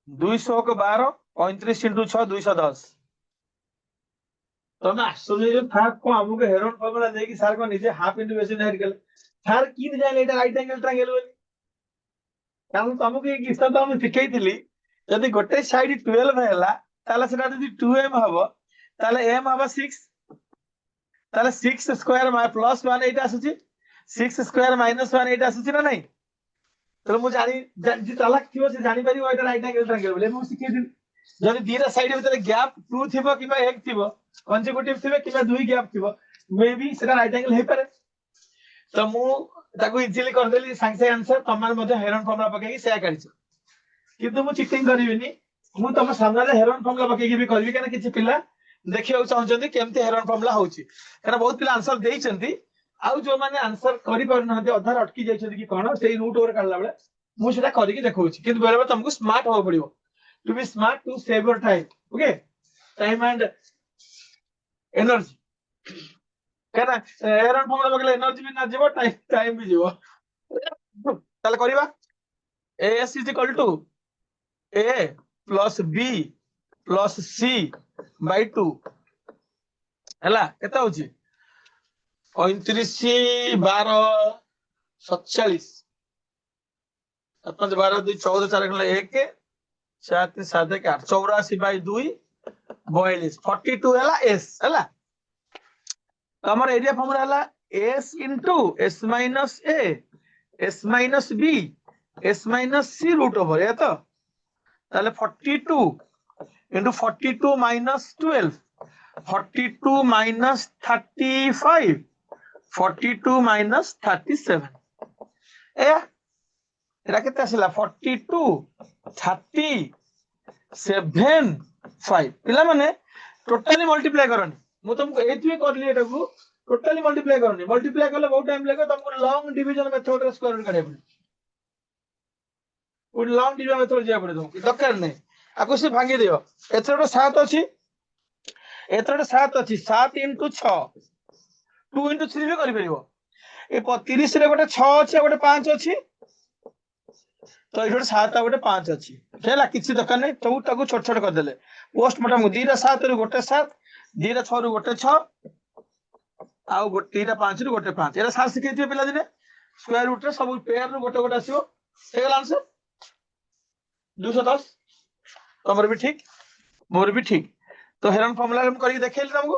200 को 12, 35 इंटू 6 210। तमे आश्चर्य जो था को हमको हेरोन फार्मूला देकी सार को निजे half into base into height केले सार की न जाने एटा राइट एंगल ट्रायंगल बोली। कारण तुमको ये किस्सा तो हम सिखाइथिली, यदि गोटे साइड 12 हैला ताले सेटा यदि 2m हबो ताले m हबो 6, ताले 6 स्क्वायर प्लस 1 एटा आसुची, 6 स्क्वायर माइनस 1 एटा आसुची ना नहीं? तो मु जानी जी चालाक थिबो से जानि परिबो एटा राइट एंगल ट्रायंगल बोले मु सिखे दिन जदि दीरा साइड भितर गैप 2 थिबो किबा 1 थिबो कंसेक्यूटिव थिबे किबा 2 गैप थिबो मे बी सेटा राइट एंगल हे पारे तो मु ताको इजीली कर देली सांगे आंसर तमार मध्ये हेरोन फॉर्मूला पकेकी सेया करिछ किंतु मु चीटिंग करिविनी मु तम सामने हेरोन फॉर्मूला पकेकी भी करबी केना किछि पिला देखियो चाहछन्ती केमते हेरोन फॉर्मूला होउची कारण बहुत पिला आंसर देइछन्ती आउ जो माने आंसर करि पर नहते अधार अटकी जाइछन्ती कि कोन सेई रूट ओवर काढला बेले मु सेटा करिकि देखौची किंतु बेले बेले तुमको स्मार्ट हो पड़िबो to be smart to save your time okay time and energy केना हेरोन फॉर्मूला पकेले एनर्जी भी ना जीवो टाइम भी जीवो ताले करिबा as is equal to a plus b plus c by 2 हैला केता होची 35 12 47 5 12 2 14 4 1 7 7 8 84 by 2 42 42 हैला s हैला हमर एरिया फॉर्मूला हैला s into s minus a s minus b s minus c root over या तो ताले 42 into 42 minus 12 42 minus 35 42 minus 37 ए era केते आसिला 42 37 5 पिला माने टोटली मल्टीप्लाई करनी मु तुमको एथि करली एटा को टोटली मल्टीप्लाई करनी मल्टीप्लाई करले बहुत टाइम लागो तुमको लॉन्ग डिवीजन मेथड रे स्क्वायर रूट काढे पड़े उन लॉन्ग डिवीजन मेथड जे पड़े तुमको दरकार नै आको से भांगी दियो एथरो 7 अछि एथरो 7 अछि 7 into 6 2 into 3 भी करि परिबो ए 30 रे गोटे 6 अछि गोटे 5 अछि तो एठो 7 गोटे 5 अछि हेला किछि दरकार नै तो ताको छोट छोट कर देले पोस्ट मोटम 2 रा 7 रे गोटे 7 2 रा 6 रे गोटे 6 आ गोटे 3 रा 5 रे गोटे 5 एरा सार सिखै दियो पिला दिने स्क्वायर रूट रे सब पेयर रे गोटे गोटे आसीबो हेगला आंसर 210 तमर भी ठीक मोर भी ठीक तो हेरोन फॉर्मूला हम करके देखेली तुमको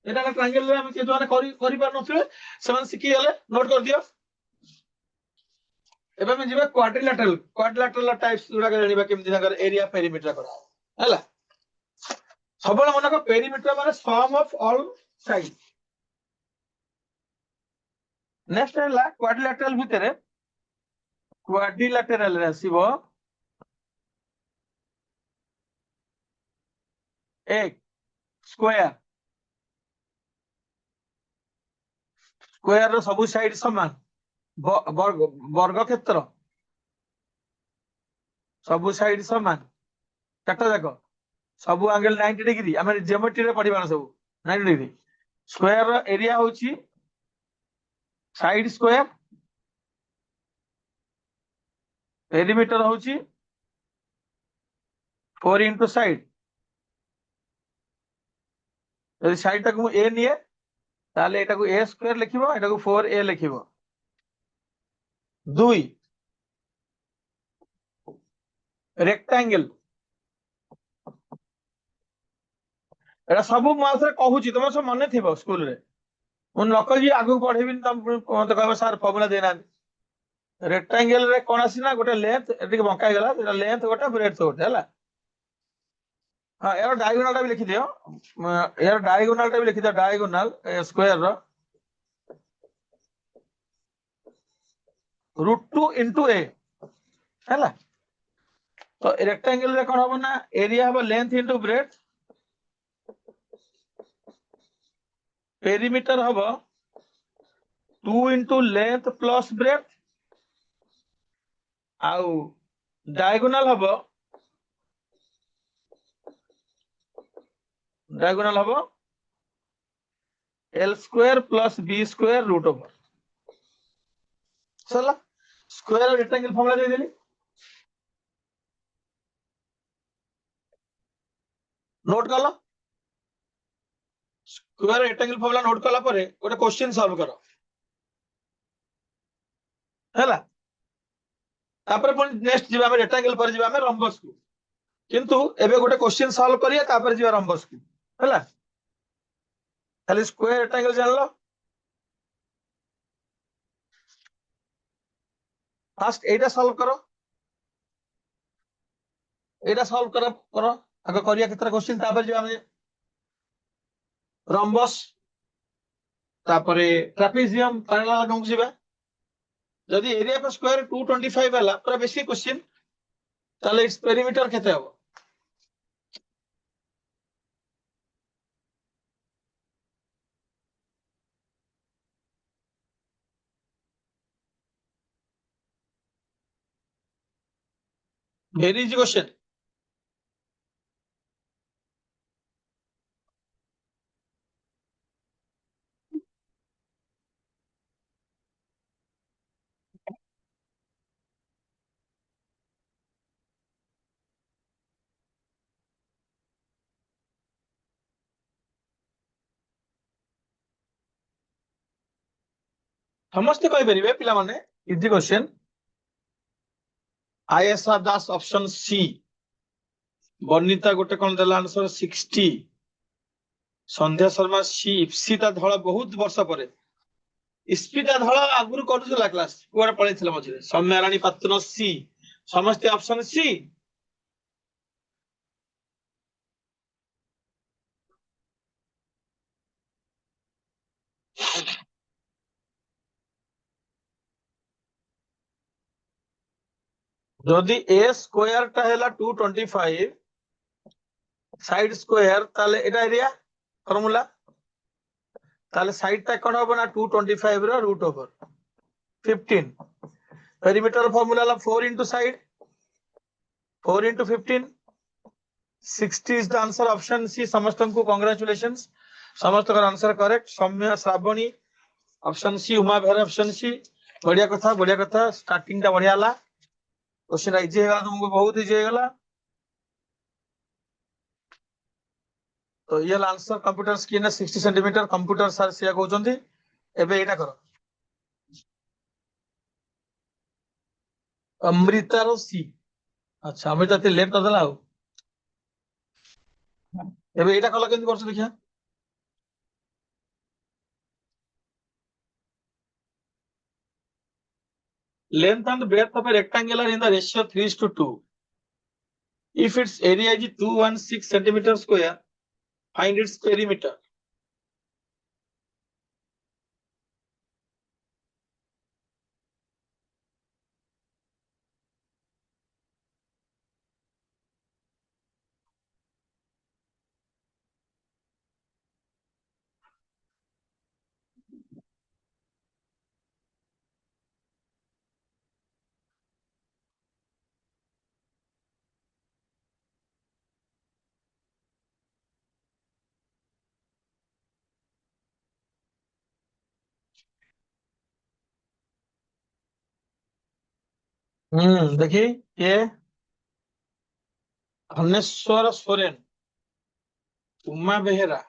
एटा का ट्रायंगल रे हम के जोने करि पार नथिले सेवन सिखि गेले नोट कर दियो एबे हम जिबा क्वाड्रिलेटरल टाइप्स जोडा के जानिबा केमति नगर एरिया पेरीमीटर कर हैला सबले मन को पेरीमीटर माने सम ऑफ ऑल साइड नेक्स्ट हैला क्वाड्रिलेटरल भितरे क्वाड्रिलेटरल रे आसीबो एक स्क्वायर स्क्वायर रो सब साइड समान वर्ग क्षेत्र सब साइड समान चारटा जाक सब एंगल 90 डिग्री आम ज्योमेट्री रे पढ़िबा सब 90 डिग्री स्क्वायर रो एरिया होची साइड स्क्वायर पेरीमीटर होची 4 into साइड यदि साइड तक मु a निए ताले एटा को a स्क्वायर लिखिबो एटा को 4a लिखिबो 2 रेक्टेंगल एटा सब मासरे कहूची तुम सब मने थिबो स्कूल रे उन नकल जी आगु पढेबिन तम मते कहबो सर फॉर्मूला देना रेक्टेंगल रे कोन आसी ना गोटे लेंथ एटी बंका गेला एटा लेंथ गोटे ब्रेड्थ गोटे हैला हां यार डायगोनल भी लिखि दियो यार डायगोनल भी लिखि दियो डायगोनल स्क्वायर रो √2 into a हैला तो रेक्टेंगल रे कोन होबो ना एरिया होबो लेंथ इनटू ब्रेड्थ पेरीमीटर होबो 2 into लेंथ प्लस ब्रेड्थ आउ डायगोनल होबो l square plus b square root over चला स्क्वायर और रेक्टेंगल फॉर्मूला दे देली नोट कलो स्क्वायर रेक्टेंगल फॉर्मूला नोट कला परे गोटे क्वेश्चन सॉल्व करो हैला तापर पण नेक्स्ट जीवा में रेक्टेंगल पर जीवा में रंबस को किंतु एबे गोटे क्वेश्चन सॉल्व करिया तापर जीवा रंबस को हैला खाली स्क्वायर रेक्टेंगल जानलो ফার্স্ট এইটা সলভ করো, এইটা সলভ করো আগে করিয়া কেতটা কোশ্চিন, তারপরে যে আমি রম্বস তারপরে ট্রাপিজিয়াম প্যারালালোগ্রাম ଯିବା। যদি এরিয়া per স্কয়ার 225 ହେଲା পুরা বেশি কোশ্চিন, তাহলে ইটস পেরিমিটার কেতে হবে? Very easy question. ସମସ୍ତେ କହିପାରିବେ ପିଲାମାନେ, ଇଜି କୋଶ୍ଚେନ। ଆଇଏସ୍ଆର ଦାସ ଅପସନ ସି, ବର୍ଣ୍ଣିତା ଗୋଟେ କଣ ଦେଲା ଆନ୍ସର 60, ସନ୍ଧ୍ୟା ଶର୍ମା ସି, ଇପ୍ସିତା ଧଳ ବହୁତ ବର୍ଷ ପରେ, ଇସ୍ପିତା ଧଳ ଆଗରୁ କରୁଥିଲା କ୍ଲାସ, କୁଆଡେ ପଳେଇଥିଲା ମଝିରେ। ସୌମ୍ୟାରାଣୀ ପାତ୍ର ସି, ସମସ୍ତେ ଅପସନ ସି। যদি এ স্কোয়ারটা ହେଲା 225 সাইড স্কোয়ার, তাহলে এটা এরিয়া ফর্মুলা, তাহলে সাইডটা কোন হবে না 225 র রুট ওভার 15। পেরিমিটার ফর্মুলা হলো 4 into side, 4 into 15, 60 is the answer. Option C. সমস্তଙ୍କୁ কংগ্রাচুলেশনস, ସମସ୍ତଙ୍କର answer correct. Soumya, Shravani option C, Uma Behera option C. ବଢିଆ କଥା, ବଢିଆ କଥା, ଷ୍ଟାର୍ଟିଂ ଟା ବଢିଆ ହେଲା। କୋଶ୍ଚିନ୍ ଇଜି ହେଇଗଲା, ତୁମକୁ ବହୁତ ଇଜି ହେଇଗଲା। ତ ଇଏ ହେଲା ଆନ୍ସର। କମ୍ପ୍ୟୁଟର ସ୍କ୍ରିନରେ 60 ସେଣ୍ଟିମିଟର କମ୍ପ୍ୟୁଟର ସାର୍ ସେଇଆ କହୁଛନ୍ତି। ଏବେ ଏଇଟା କର, ଅମୃତାର ସି। ଆଚ୍ଛା, ଅମୃତା ଏତେ ଲେଟ୍ କରିଦେଲା ଆଉ। ଏବେ ଏଇଟା କଲ କେମିତି କରୁଛ ଦେଖିଆ। Length and breadth of a rectangle are in the ratio 3:2. If its area is 216 centimeter square, find its perimeter. देखिए ये Dhaneswar Soren, Uma Behera,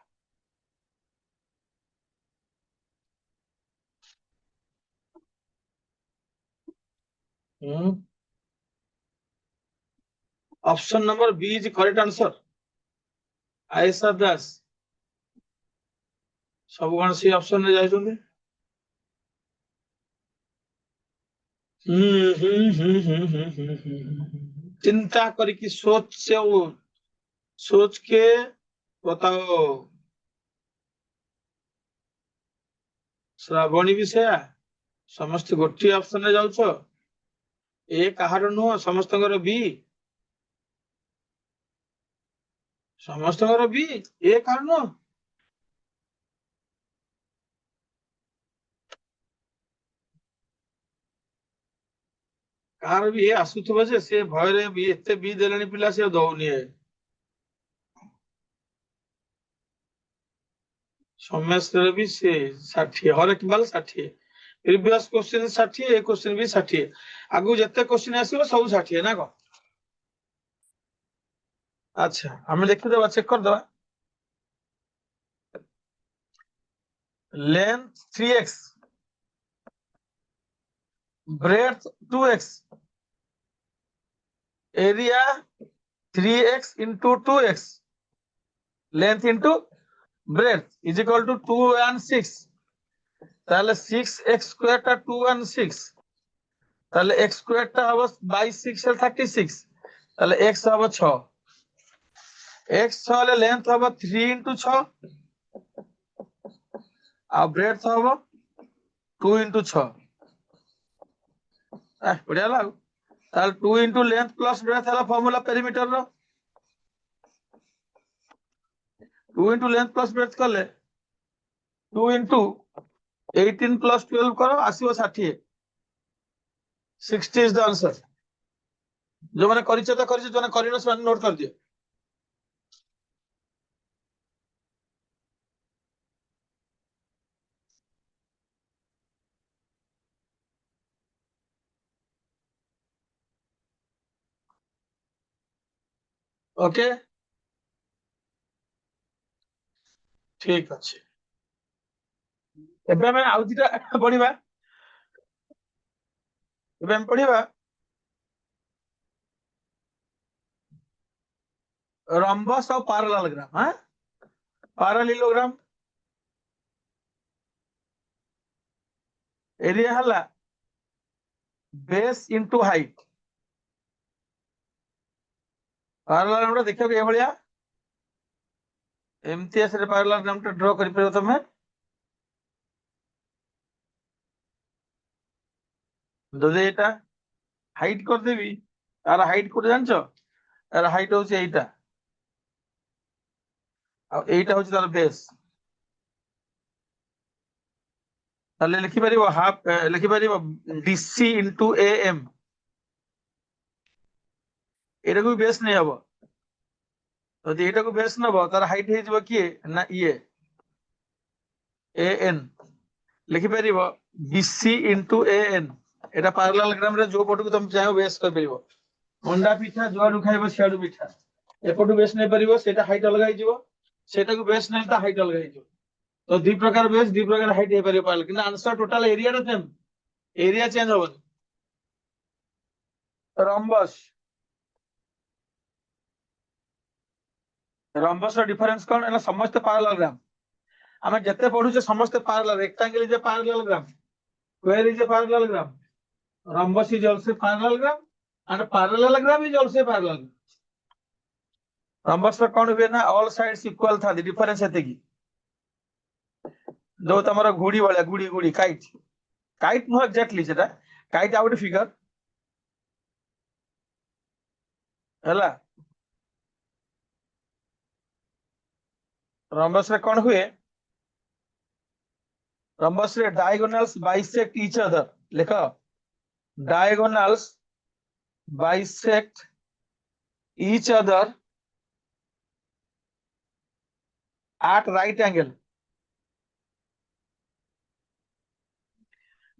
option number B is correct answer. Ayesha Das सब कौन सी ऑप्शन रे जाइछुंदी। चिंता करके सोच के बताओ। श्रावणी भी से समस्त गोटे ऑप्शन रे जाउछ, ए कहार नुह, समस्तଙ୍କର बी, समस्तଙ୍କର बी, ए कहार नुह। କାହାର ବି ଆସୁଥିବ ଯେ ସେ ଭୟରେ ବି ଏତେ ବି ଦେଲେଣି ପିଲା, ସେ ଦଉନି। ସମସ୍ତଙ୍କର ବି ସେ 60, ହର କିମ୍ବା 60। ପ୍ରିଭିୟସ କ୍ୱେଶ୍ଚିନ୍ 60, ଏ କ୍ୱେଶ୍ଚିନ୍ ବି 60। ଆଗକୁ ଯେତେ କ୍ୱେଶ୍ଚିନ୍ ଆସିବ ସବୁ 60 ନା କଣ? ଆଚ୍ଛା, ଆମେ ଦେଖିଦବା, ଚେକ୍ କରିଦବା। Length 3x, breadth 2x, area 3x into 2x, length into breadth is equal to 2 and 6। তাহলে 6x স্কয়ারটা 2 and 6, তাহলে x স্কয়ারটা হবে 22 এর 36, তাহলে x হবে 6, x 6 হলে লেন্থ হবে 3 ইনটু 6 আর ব্রেডথ হবে 2 ইনটু 6। বঢ়িয়া লাগ, তাহলে 2 ইনটু লেন্থ প্লাস ব্রেডথ হলো ফর্মুলা পেরিমিটার র। 2 ইনটু লেন্থ প্লাস ব্রেডথ কলে 2 ইনটু 18 প্লাস 12 করো আসিব 60, 60 ইজ द आंसर। जो मैंने करिछ तो करिछ, जो करिन से नोट कर दियो। ओके ठीक अच्छे। एबे मैं आउ दिटा पढिबा, एबे हम पढिबा रम्बस और पैरेललोग्राम। हां पैरेललोग्राम एरिया हला बेस इनटू हाइट। पैरेललोग्राम देखियो ए भलिया एमती आसे पैरेललोग्राम टा ड्रा करि परबो तमे। যদি এটা হাইট করে দেবি, আর হাইট করে জানছো, আর হাইট হচ্ছে এইটা, আর এইটা হচ্ছে তার বেস। তাহলে লিখি পারিব হাফ, লিখি পারিব ডিসি ইনটু এএম, এটাকে বেস নেই হবো। যদি এটাকে বেস নেব তার হাইট হয়ে যাব কি না ইয়ে এএন, লিখি পারিব ডিসি ইনটু এএন। এটা প্যারালালোগ্রাম রে जो পটକୁ তুমি চাহিও বেস କରି পারিব। মন্ডা পিঠা যুଆଡୁ খাইব সিଆଡୁ পিঠা, এপটু বেস নেই পারিব, সেটা হাইট अलग ହେଇଯିବ, সেটাକୁ বেস নেই তা হাইট अलग ହେଇଯିବ। तो ଦି ପ୍ରକାର ବେସ୍ ଦି ପ୍ରକାର ହାଇଟ୍ ହେଇପାରିବ ପାରଲ, କିନ୍ତୁ ଆନ୍ସର ଟୋଟାଲ ଏରିଆଟା ସେମ୍, ଏରିଆ ଚେଞ୍ଜ ହବନି। ରମ୍ବସ୍, ରମ୍ବସ୍ ର ଡିଫରେନ୍ସ କଣ? ଏନା ସମସ୍ତେ ପ୍ୟାରାଲାଲୋଗ୍ରାମ, ଆମେ ଯେତେ ପଢୁଛେ ସମସ୍ତେ parallel, rectangle is a parallelogram, square is a parallelogram, rhombus is also parallelogram and parallelogram is also parallelogram। rhombus ର କଣ ହୁଏ ନା all sides equal ଥାନ୍ତି, ଡିଫରେନ୍ସ ଏତିକି। ଯୋଉ ତମର ଘୁଡି ଭଳିଆ, ଘୁଡି ଘୁଡି କାଇଟ୍, କାଇଟ୍ ନୁହଁ ଏକ୍ଜାକ୍ଟଲି, ସେଟା କାଇଟ୍ ଆଉ ଗୋଟେ ଫିଗର ହେଲା। rhombus ରେ କଣ ହୁଏ, rhombus ରେ diagonals bisect each other, ଲେଖ diagonals bisect each other at right angle।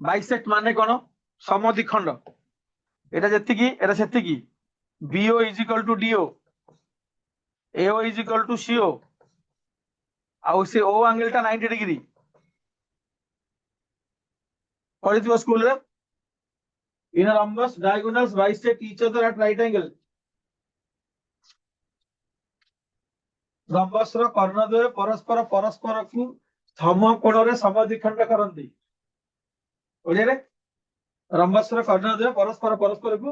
bisect মানে কোন? সমদ্বিখণ্ড, এটা যেতিকি এটা সেতিকি। BO is equal to DO, AO is equal to CO, ଆଉ ସେ O ଆଙ୍ଗେଲ ଟା 90 डिग्री। ପଢିଥିବ ସ୍କୁଲ ରେ। In a rhombus diagonals bisect each other at right angle। rhombus ର କର୍ଣ୍ଣଦ୍ୱୟ ପରସ୍ପର ପରସ୍ପରକୁ ସମକୋଣରେ ସମଦ୍ୱିଖଣ୍ଡ କରନ୍ତି। ଓଡିଆରେ rhombus ର କର୍ଣ୍ଣଦ୍ୱୟ ପରସ୍ପର ପରସ୍ପରକୁ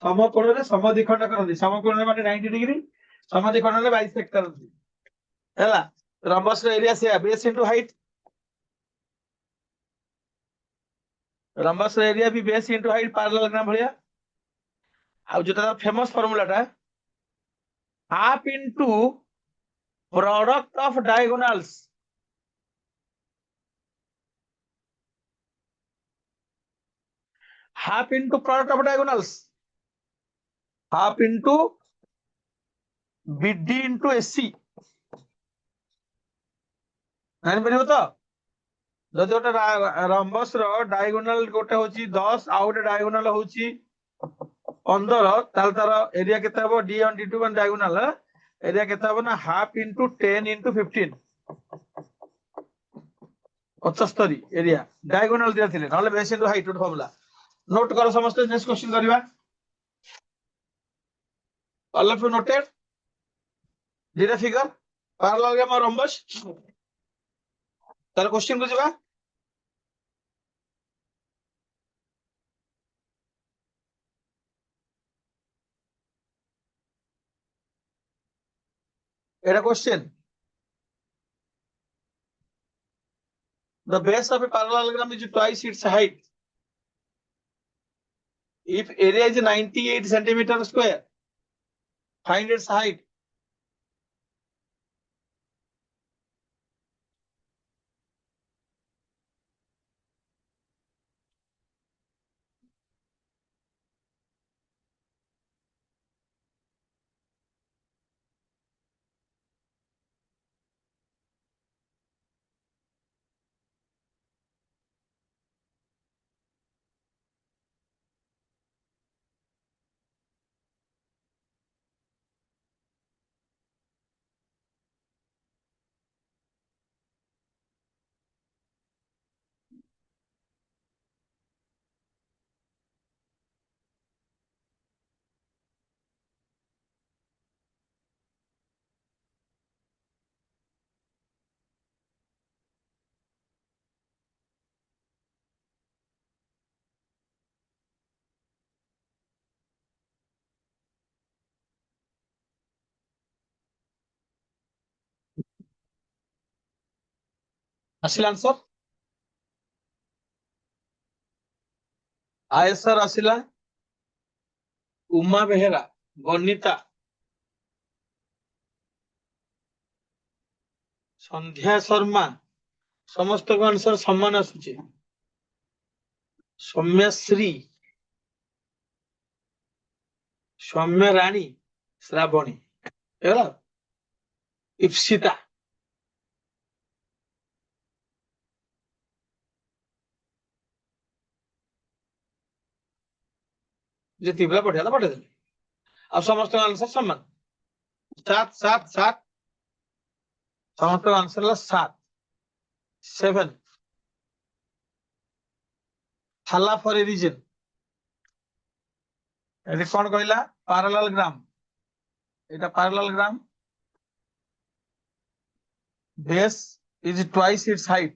ସମକୋଣରେ ସମଦ୍ୱିଖଣ୍ଡ କରନ୍ତି। ସମକୋଣରେ ମାନେ 90 डिग्री, ସମଦ୍ୱିଖଣ୍ଡରେ ବାଇସେକ୍ଟ କରନ୍ତି ହେଲା। rhombus ର ଏରିଆ ସେୟା, ବେସ୍ ଇନଟୁ ହାଇଟ୍। rhombus ର ଏରିଆ ବି ବେସ୍ ଇନଟୁ ହାଇଟ୍, ପ୍ୟାରାଲାଲୋଗ୍ରାମ ଭଳିଆ। ଆଉ ଯୋଉଟା ଫେମସ ଫର୍ମୁଲାଟା half into product of diagonals, half into product of diagonals, half into BD into SC। ଜାଣିପାରିବ ତ? ଯଦି ଗୋଟେ ରମ୍ବସ ର ଡାଇଗୋନାଲ ଗୋଟେ ହଉଛି 10 ଆଉ ଗୋଟେ ଡାଇଗୋନାଲ ହଉଛି 15, ତାହେଲେ ତାର ଏରିଆ କେତେ ହବ? D on D2 ମାନେ ଡାଇଗୋନାଲ एरिया केता हो ना half into 10 into 15 75 area diagonal दिया थिले नले base into height formula note करो समस्त नेक्स्ट क्वेश्चन करबा ऑल ऑफ यू नोटेड दिरा फिगर पैरेललोग्राम और रम्बस तार क्वेश्चन को जबा এটা question. The base of a parallelogram is twice its height. If area is 98 centimeter square, find its height. ଆସିଲା ଆନ୍ସର। ଆଏସର ଆସିଲା ଉମା ବେହେରା, ବନିତା, ସନ୍ଧ୍ୟା ଶର୍ମା, ସମସ୍ତଙ୍କ ଆନ୍ସର ସମାନ ଆସୁଛି। ସୌମ୍ୟଶ୍ରୀ, ସୌମ୍ୟ ରାଣୀ, ଶ୍ରାବଣୀ, ହେଲା। ଇପ୍ସିତା, ଯେତିକି ପିଲା ପଠେଇଲା ପଠେଇଦେଲେ। ଆଉ ସମସ୍ତଙ୍କ ଆନ୍ସର ସମାନ। 7 7 7, ସମସ୍ତଙ୍କ ଆନ୍ସର ହେଲା 7 7। ଥାଲା ଫର ଏ ରିଜନ। ଏଠି କଣ କହିଲା? ପାରାଲାଲଗ୍ରାମ। এটা parallelogram, base is twice its height।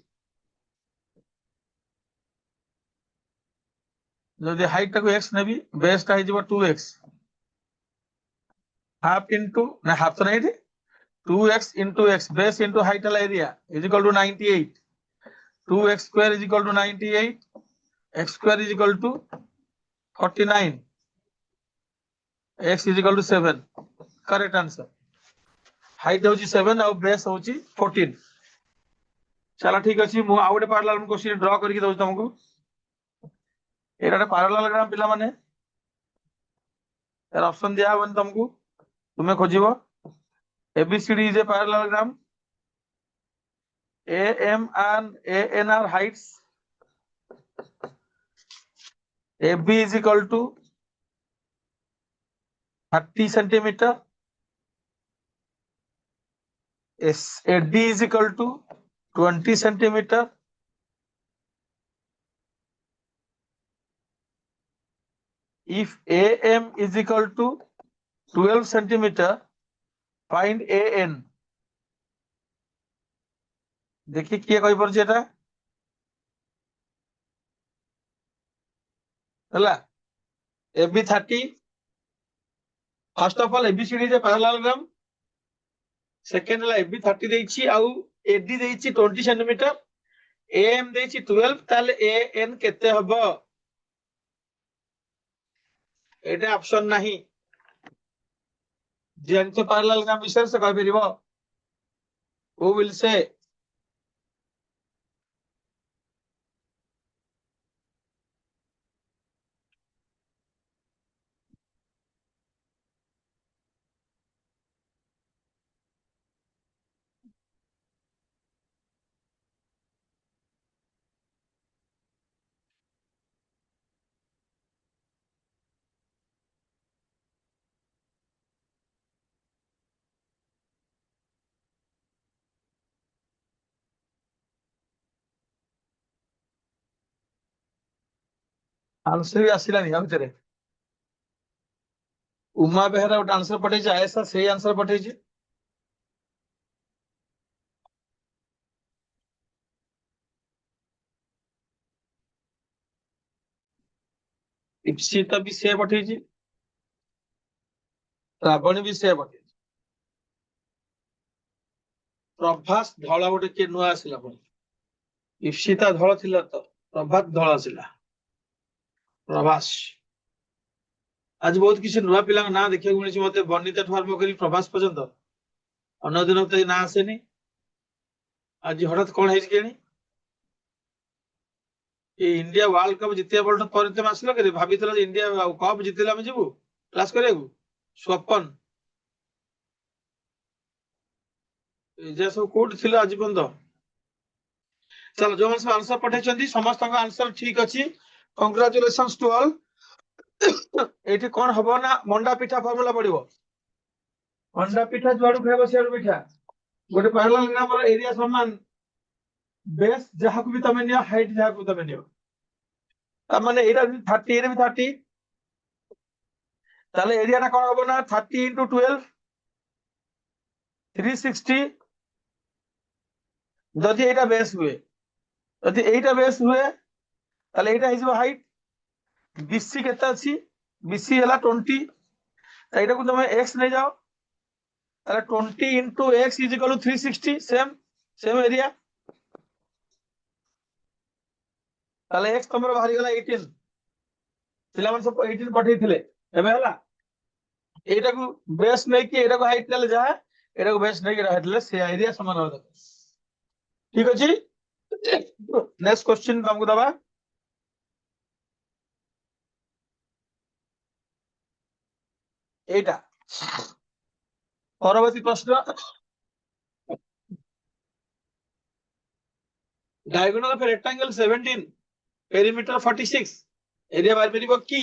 যদি হাইট টাকে x নেবি, বেস টা হইଯିବ 2x, হাফ ইনটু না হাফ তো নাই এটি 2x into x, base into height ହେଲା area is equal to 98, 2x square is equal to 98, x square is equal to 49, x is equal to 7। Correct answer. Height होची 7 और base होची 14। चला ठीक अछि, मु आ गोटे पैरेलल क्वेश्चन ड्रा करके दउछ तुमको। एटा गोटे पैरेललोग्राम पिला माने यार ऑप्शन दिया हबन तुमको, तुम्हें खोजिबो। ABCD is a parallelogram, AM and AN are heights, AB is equal to 30 centimeter, AD is equal to 20 centimeter, if AM is equal to 12 centimeter, find AN। देखिए किए कहि परछि एटा हला AB 30। First of all ABCD is a parallelogram, second हला AB 30 ଦେଇछि आउ AD ଦେଇछि 20 centimetre, AM ଦେଇछि 12, ताले AN केते हबो? एटा option नाही। जेन तो parallelogram विषय से कहि परिबो, who will say? आंसर भी आसिलानी आ भितरे। उमा बेहरा गोटे आंसर पठेछि, आयसा सेही आंसर पठेछि। इप्सिता भी से पठेछि, श्रावणी भी से पठेछि। प्रभास धला गोटे किए नुआ आसिला पुणी इप्सिता धଳ थिला तो प्रभात धଳ आसिला प्रभास आज बहुत किसी नुआ पिला ना देखा मिली मत बनिता ठू आरंभ कर प्रभास पर्यंत अन्य दिन तो ना आसेनी आज हठात कौन है कि इंडिया वर्ल्ड कप जितिया बल पर तुम आसिल कि भाभी इंडिया कप जितले आम जीवु क्लास करा स्वपन जे सब कोड थी आज पर्यंत चलो जो सब आंसर पठाई समस्त आंसर ठीक अच्छी कंग्राचुलेशन टू ऑल ये कौन हम ना मंडा पिठा फर्मुला पड़ो मंडा पिठा जुआड़ खाइब सियाड़ पिठा गोटे पहला नंबर एरिया समान बेस जहाँ भी तुम नियो हाइट जहाँ भी तुम नियो माने एटा 30 एरे भी 30 ताले एरिया ना कौन हम ना 30 इंटू 12 360 जदि एटा बेस हुए जदि एटा बेस हुए ताले एटा हिजो हाइट बीसी केते अछि बीसी हला 20 एटा को तुम x नै जाओ ताले 20 into x is equal to 360 same area ताले x तमरो बाहरी गला 18 पिला मन सब 18 पठै थिले एबे हला एटा को बेस नै कि एटा को हाइट ले जा एटा को बेस नै कि रहतले से एरिया समान हो ठीक अछि नेक्स्ट क्वेश्चन तुमको दबा एटा परवर्ती प्रश्न diagonal of rectangle 17 perimeter 46 area बाहर परिबो की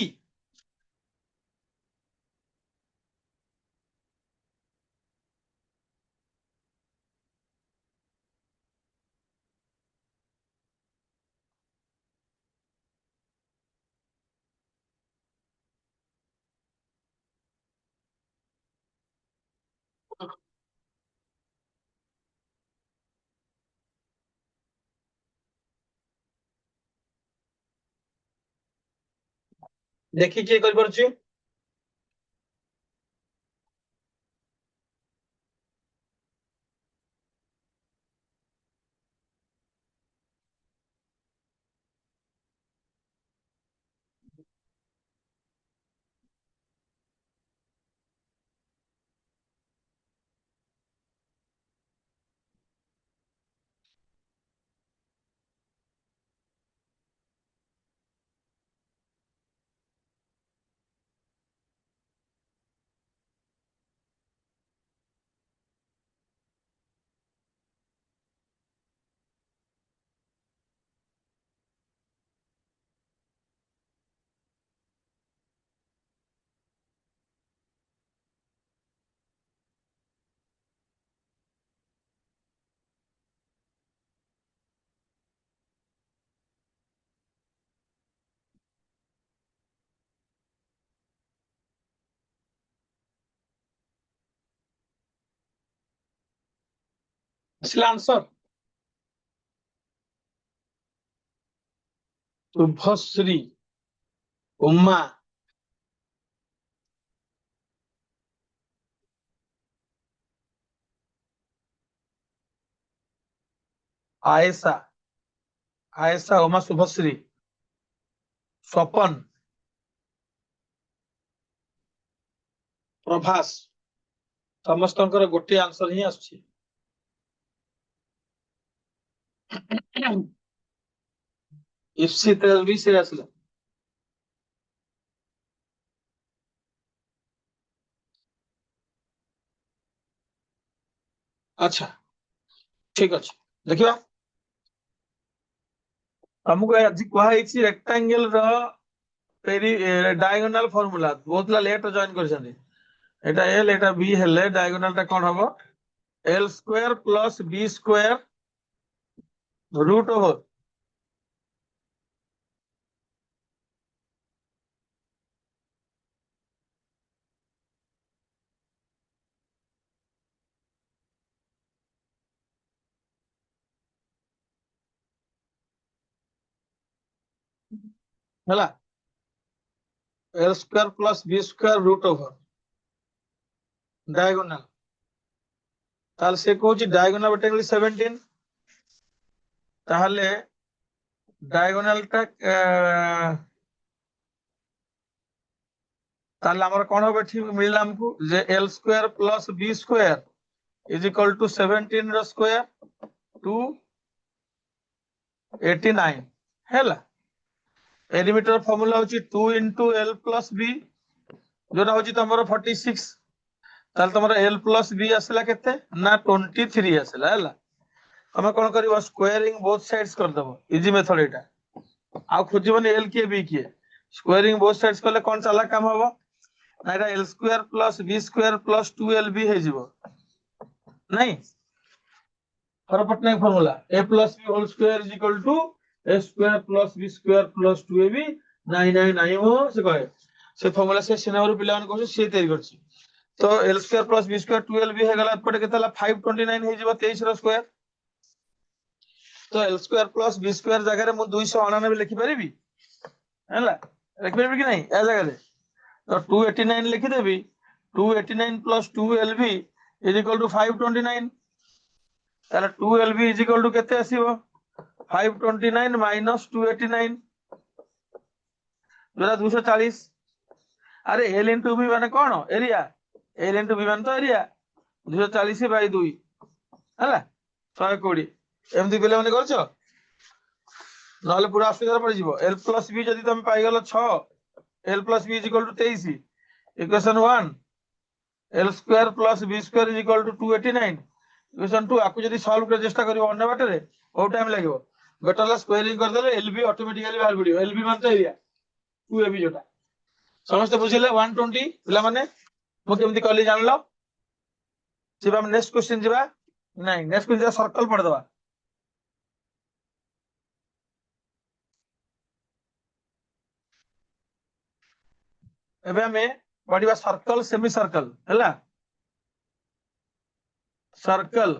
देखि के कर परछि असला आंसर शुभश्री उमा आयशा आयशा उमा शुभश्री स्वपन प्रभास समस्त गोटे आंसर ही आसछि इप्सित भी से आसला अच्छा ठीक अच्छे देखिए तुमको आज कहुई रेक्टांगल डायगोनाल फॉर्मूला बहुत लेट जॉइन कर एल एटा बी हेले डायगोनाल टा कौन हम L square plus B square root over है L square plus B square root over diagonal তাহলে সে কହୁଛି ডায়াগোনাল বাই angle 17 তাহলে ডায়াগোনালটা তাহলে আমার কোন হবে ঠিক মিললা हमको যে l square plus b square is equal to 17 র স্কয়ার টু 89 হেলা পেরিমিটার ফর্মুলা হচ্ছে 2 into l plus b जोटा हूँ तुम 46 ताल तुम l plus b आसला केते ना 23 आसला है तुम कौन कर स्क्वायरिंग बोथ साइड्स करदेव इजी मेथड एटा आ खोजबनी l किए b किए स्क्वायरिंग बोथ साइड्स कले कौन चला काम हम ना एटा l square plus b square plus 2lb हो जिवो नहीं हरपटनायक formula a plus b whole square is equal to a square plus b square plus 2ab 999 हो से कहे से फॉर्मूला से सिनेमारो पिलान को से तैयारी करछि तो l square plus b square 12b हे गला पटे केतला 529 हे जिवो 23 रो स्क्वायर तो l square plus b square जगह रे मु 299 लिखि परिबी हैला लिखि परिबी कि नहीं ए जगह रे तो 289 लिखि देबी 289 plus 2lb is equal to 529 ताले 2lb इज इक्वल टू केते आसीबो 529 माइनस 289 जोरा 240 अरे l into b माने कोन एरिया l into b माने तो एरिया 240 बाय 2 हला 120 एमदी पिले माने करछो नहले पूरा असुविधा पड़ जिवो l plus b जदी तुम पाई गेलो 6 l plus b is equal to 23 equation 1 l square plus b square is equal to 289 equation 2 आकु जदी सॉल्व कर चेष्टा करिवो अन्य बाटे रे बहुत टाइम लागेबो बेटर ला स्क्वायरिंग कर देले lb ऑटोमेटिकली बाहर पड़ियो lb मान तो एरिया 2ab जोटा समस्त बुझिले 120 पिला माने मु केमति कहली जानलो जिबा नेक्स्ट क्वेश्चन जिबा नहीं नेक्स्ट क्वेश्चन सर्कल पढ़ दबा एबे हमें पढ़िबा सर्कल सेमी सर्कल हैला सर्कल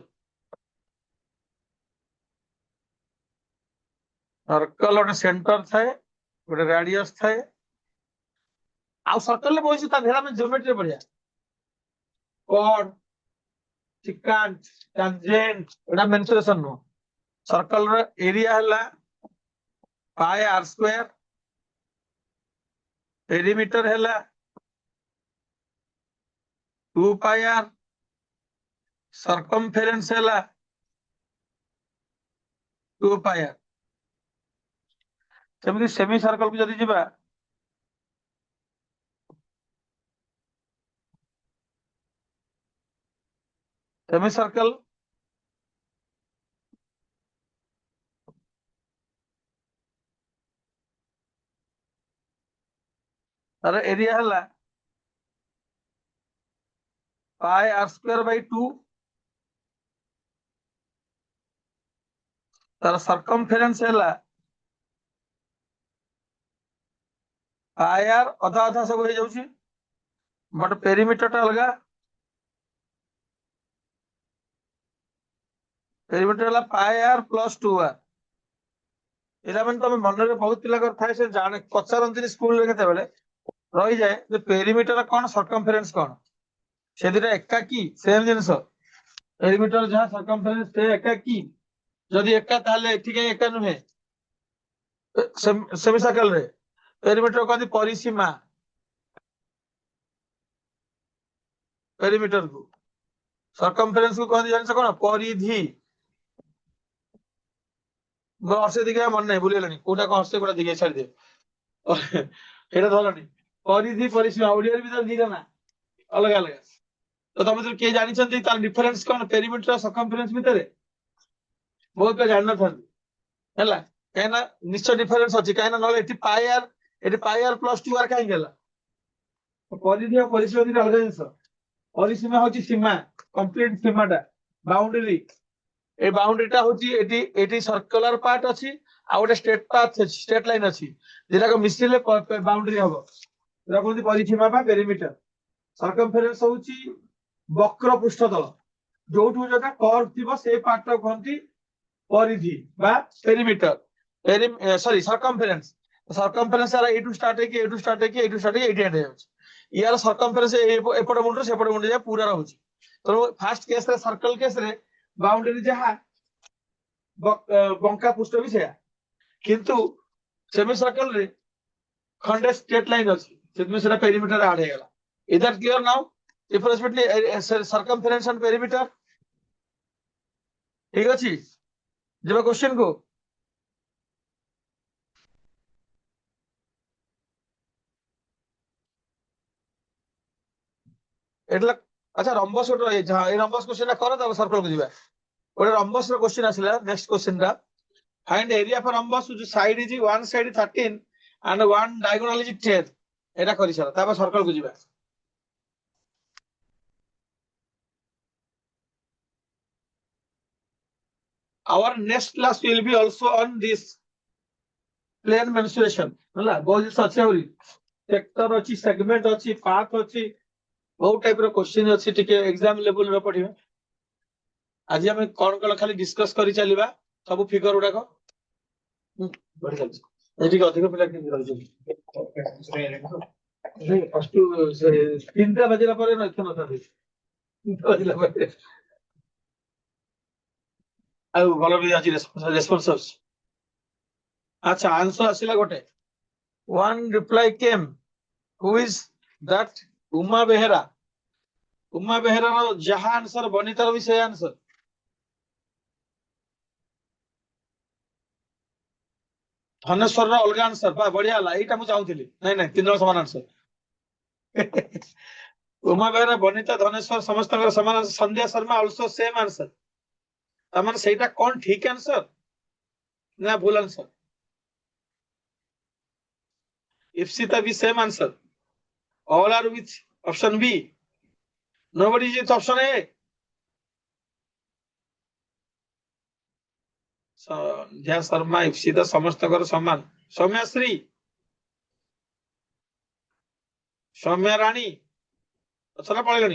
सर्कल गोटे सेंटर थाए गोटे रेडियस थाए आ सर्कल ले बोइछ ता धेरा में ज्योमेट्री पढ़िया कॉर्ड सिकेंट टेंजेंट एटा मेंसुरेशन नो सर्कल रो एरिया हला पाई r स्क्वायर पेरीमीटर हला 2 पाई r सर्कमफेरेंस हला 2 पाई r सेमी सेमी सर्कल को जदी जिबा सेमी सर्कल तार एरिया हला पाई r स्क्वायर बाय 2 तार सर्कमफेरेंस हला पाई r आधा आधा सब हो जाउची बट पेरीमीटर टा अलगा पेरीमीटर हला पाई r प्लस 2r एला मन तमे मन रे बहुत पिला कर थाए से जाने पचारंती स्कूल रे केते बेले रही जाए जे पेरीमीटर कोन सर्कमफेरेंस कोन से दिटा एका की सेम जिंस पेरीमीटर जहां सर्कमफेरेंस से एका की जदी एका ताले एठी के एका नुहे सेमी सर्कल रे पेरीमीटर कहती परिसीमा पेरीमीटर को सर्कमफेरेंस को कहती जानिस कोन परिधि हर्षे दिखे मन नहीं भूलिगलनी कोटा हर्षे कोटा दिखे छाड़ दे एटा धरनी परिधि परिसीमा ओडिया भी दिखे ना अलग अलग तो तुम तो किए जानी तार डिफरेंस कौन पेरीमीटर और सर्कमफेरेंस भितर बहुत पे जान था हैला कहना निश्चय डिफरेंस अछि कहना नले एटी पाई आर प्लस 2r काहे गेला परिधि और परिसीमा दिटा अलग जिंस परिसीमा होची सीमा कंप्लीट सीमाटा बाउंड्री ए बाउंड्रीटा होची एटी सर्कुलर पार्ट अछि आ गोटे स्ट्रेट पाथ अछि स्ट्रेट लाइन अछि जेटा को मिसिले बाउंड्री हबो जेटा कोन परिसीमा बा पेरीमीटर सर्कमफेरेंस होची वक्र पृष्ठतल जोठु जगह कर्व थिबो से पार्ट को कहंती परिधि बा पेरीमीटर सॉरी सर्कमफेरेंस सर्कमफेरेंस सारा ए टू स्टार्ट है कि ए टू स्टार्ट है कि ए टू स्टार्ट है 88 है यार सर्कमफेरेंस एपट मुंड से एपट मुंड जा पूरा रहउची तो फास्ट केस रे सर्कल केस रे बाउंड्री जहा बंका पृष्ठ भी से किंतु सेमी सर्कल रे खंडे स्ट्रेट लाइन अछि सेतमे सेटा पेरीमीटर ऐड हे गेला is that clear now difference circumference and perimeter ठीक अछि जब क्वेश्चन को एटला अच्छा रंबस ए रंबस क्वेश्चन कर तब सर्कल को जीवा ओटे रंबस रो क्वेश्चन आसिला नेक्स्ट क्वेश्चन रा फाइंड एरिया फॉर रंबस जो side is one side 13 and one diagonal is 10 एटा करि सारा तब सर्कल को जीवा our next class will be also on this plane mensuration होला बहुत सच्चे होरी सेक्टर अछि सेगमेंट अछि पाथ अछि बहुत टाइप रो क्वेश्चन अछि टिके एग्जाम लेवल रो पढिबा आज हम कोन खाली डिस्कस करि चलीबा सब फिगर उडा को बढ़ि जाछ एठी अधिक पिला कि रहै छै फर्स्ट 3टा बजेला परे नथन नथन 3टा बजेला परे ଆଉ ଭଲ ବି ଅଛି ରେସ୍ପନ୍ସ ଅଛି ଆଚ୍ଛା ଆନ୍ସର ଆସିଲା ଗୋଟେ one reply came who is that Uma Behera रो जहा आंसर बनितार भी से आंसर धनेश्वर रो अलगा आंसर बा बढ़िया ला एटा मु चाहूथिली नहीं नहीं तीन समान आंसर उमा बेहेरा बनिता धनेश्वर समस्त समान संध्या शर्मा आल्सो सेम आंसर तमन सेटा कोन ठीक आंसर ना भूल answer Ipsita be same answer. All are with option B. Nobody is with option A. So, Jaya Sharma, Ipsita, Samastakar, Saman. Soumya Sri. Soumya Rani. अच्छा पड़ेगा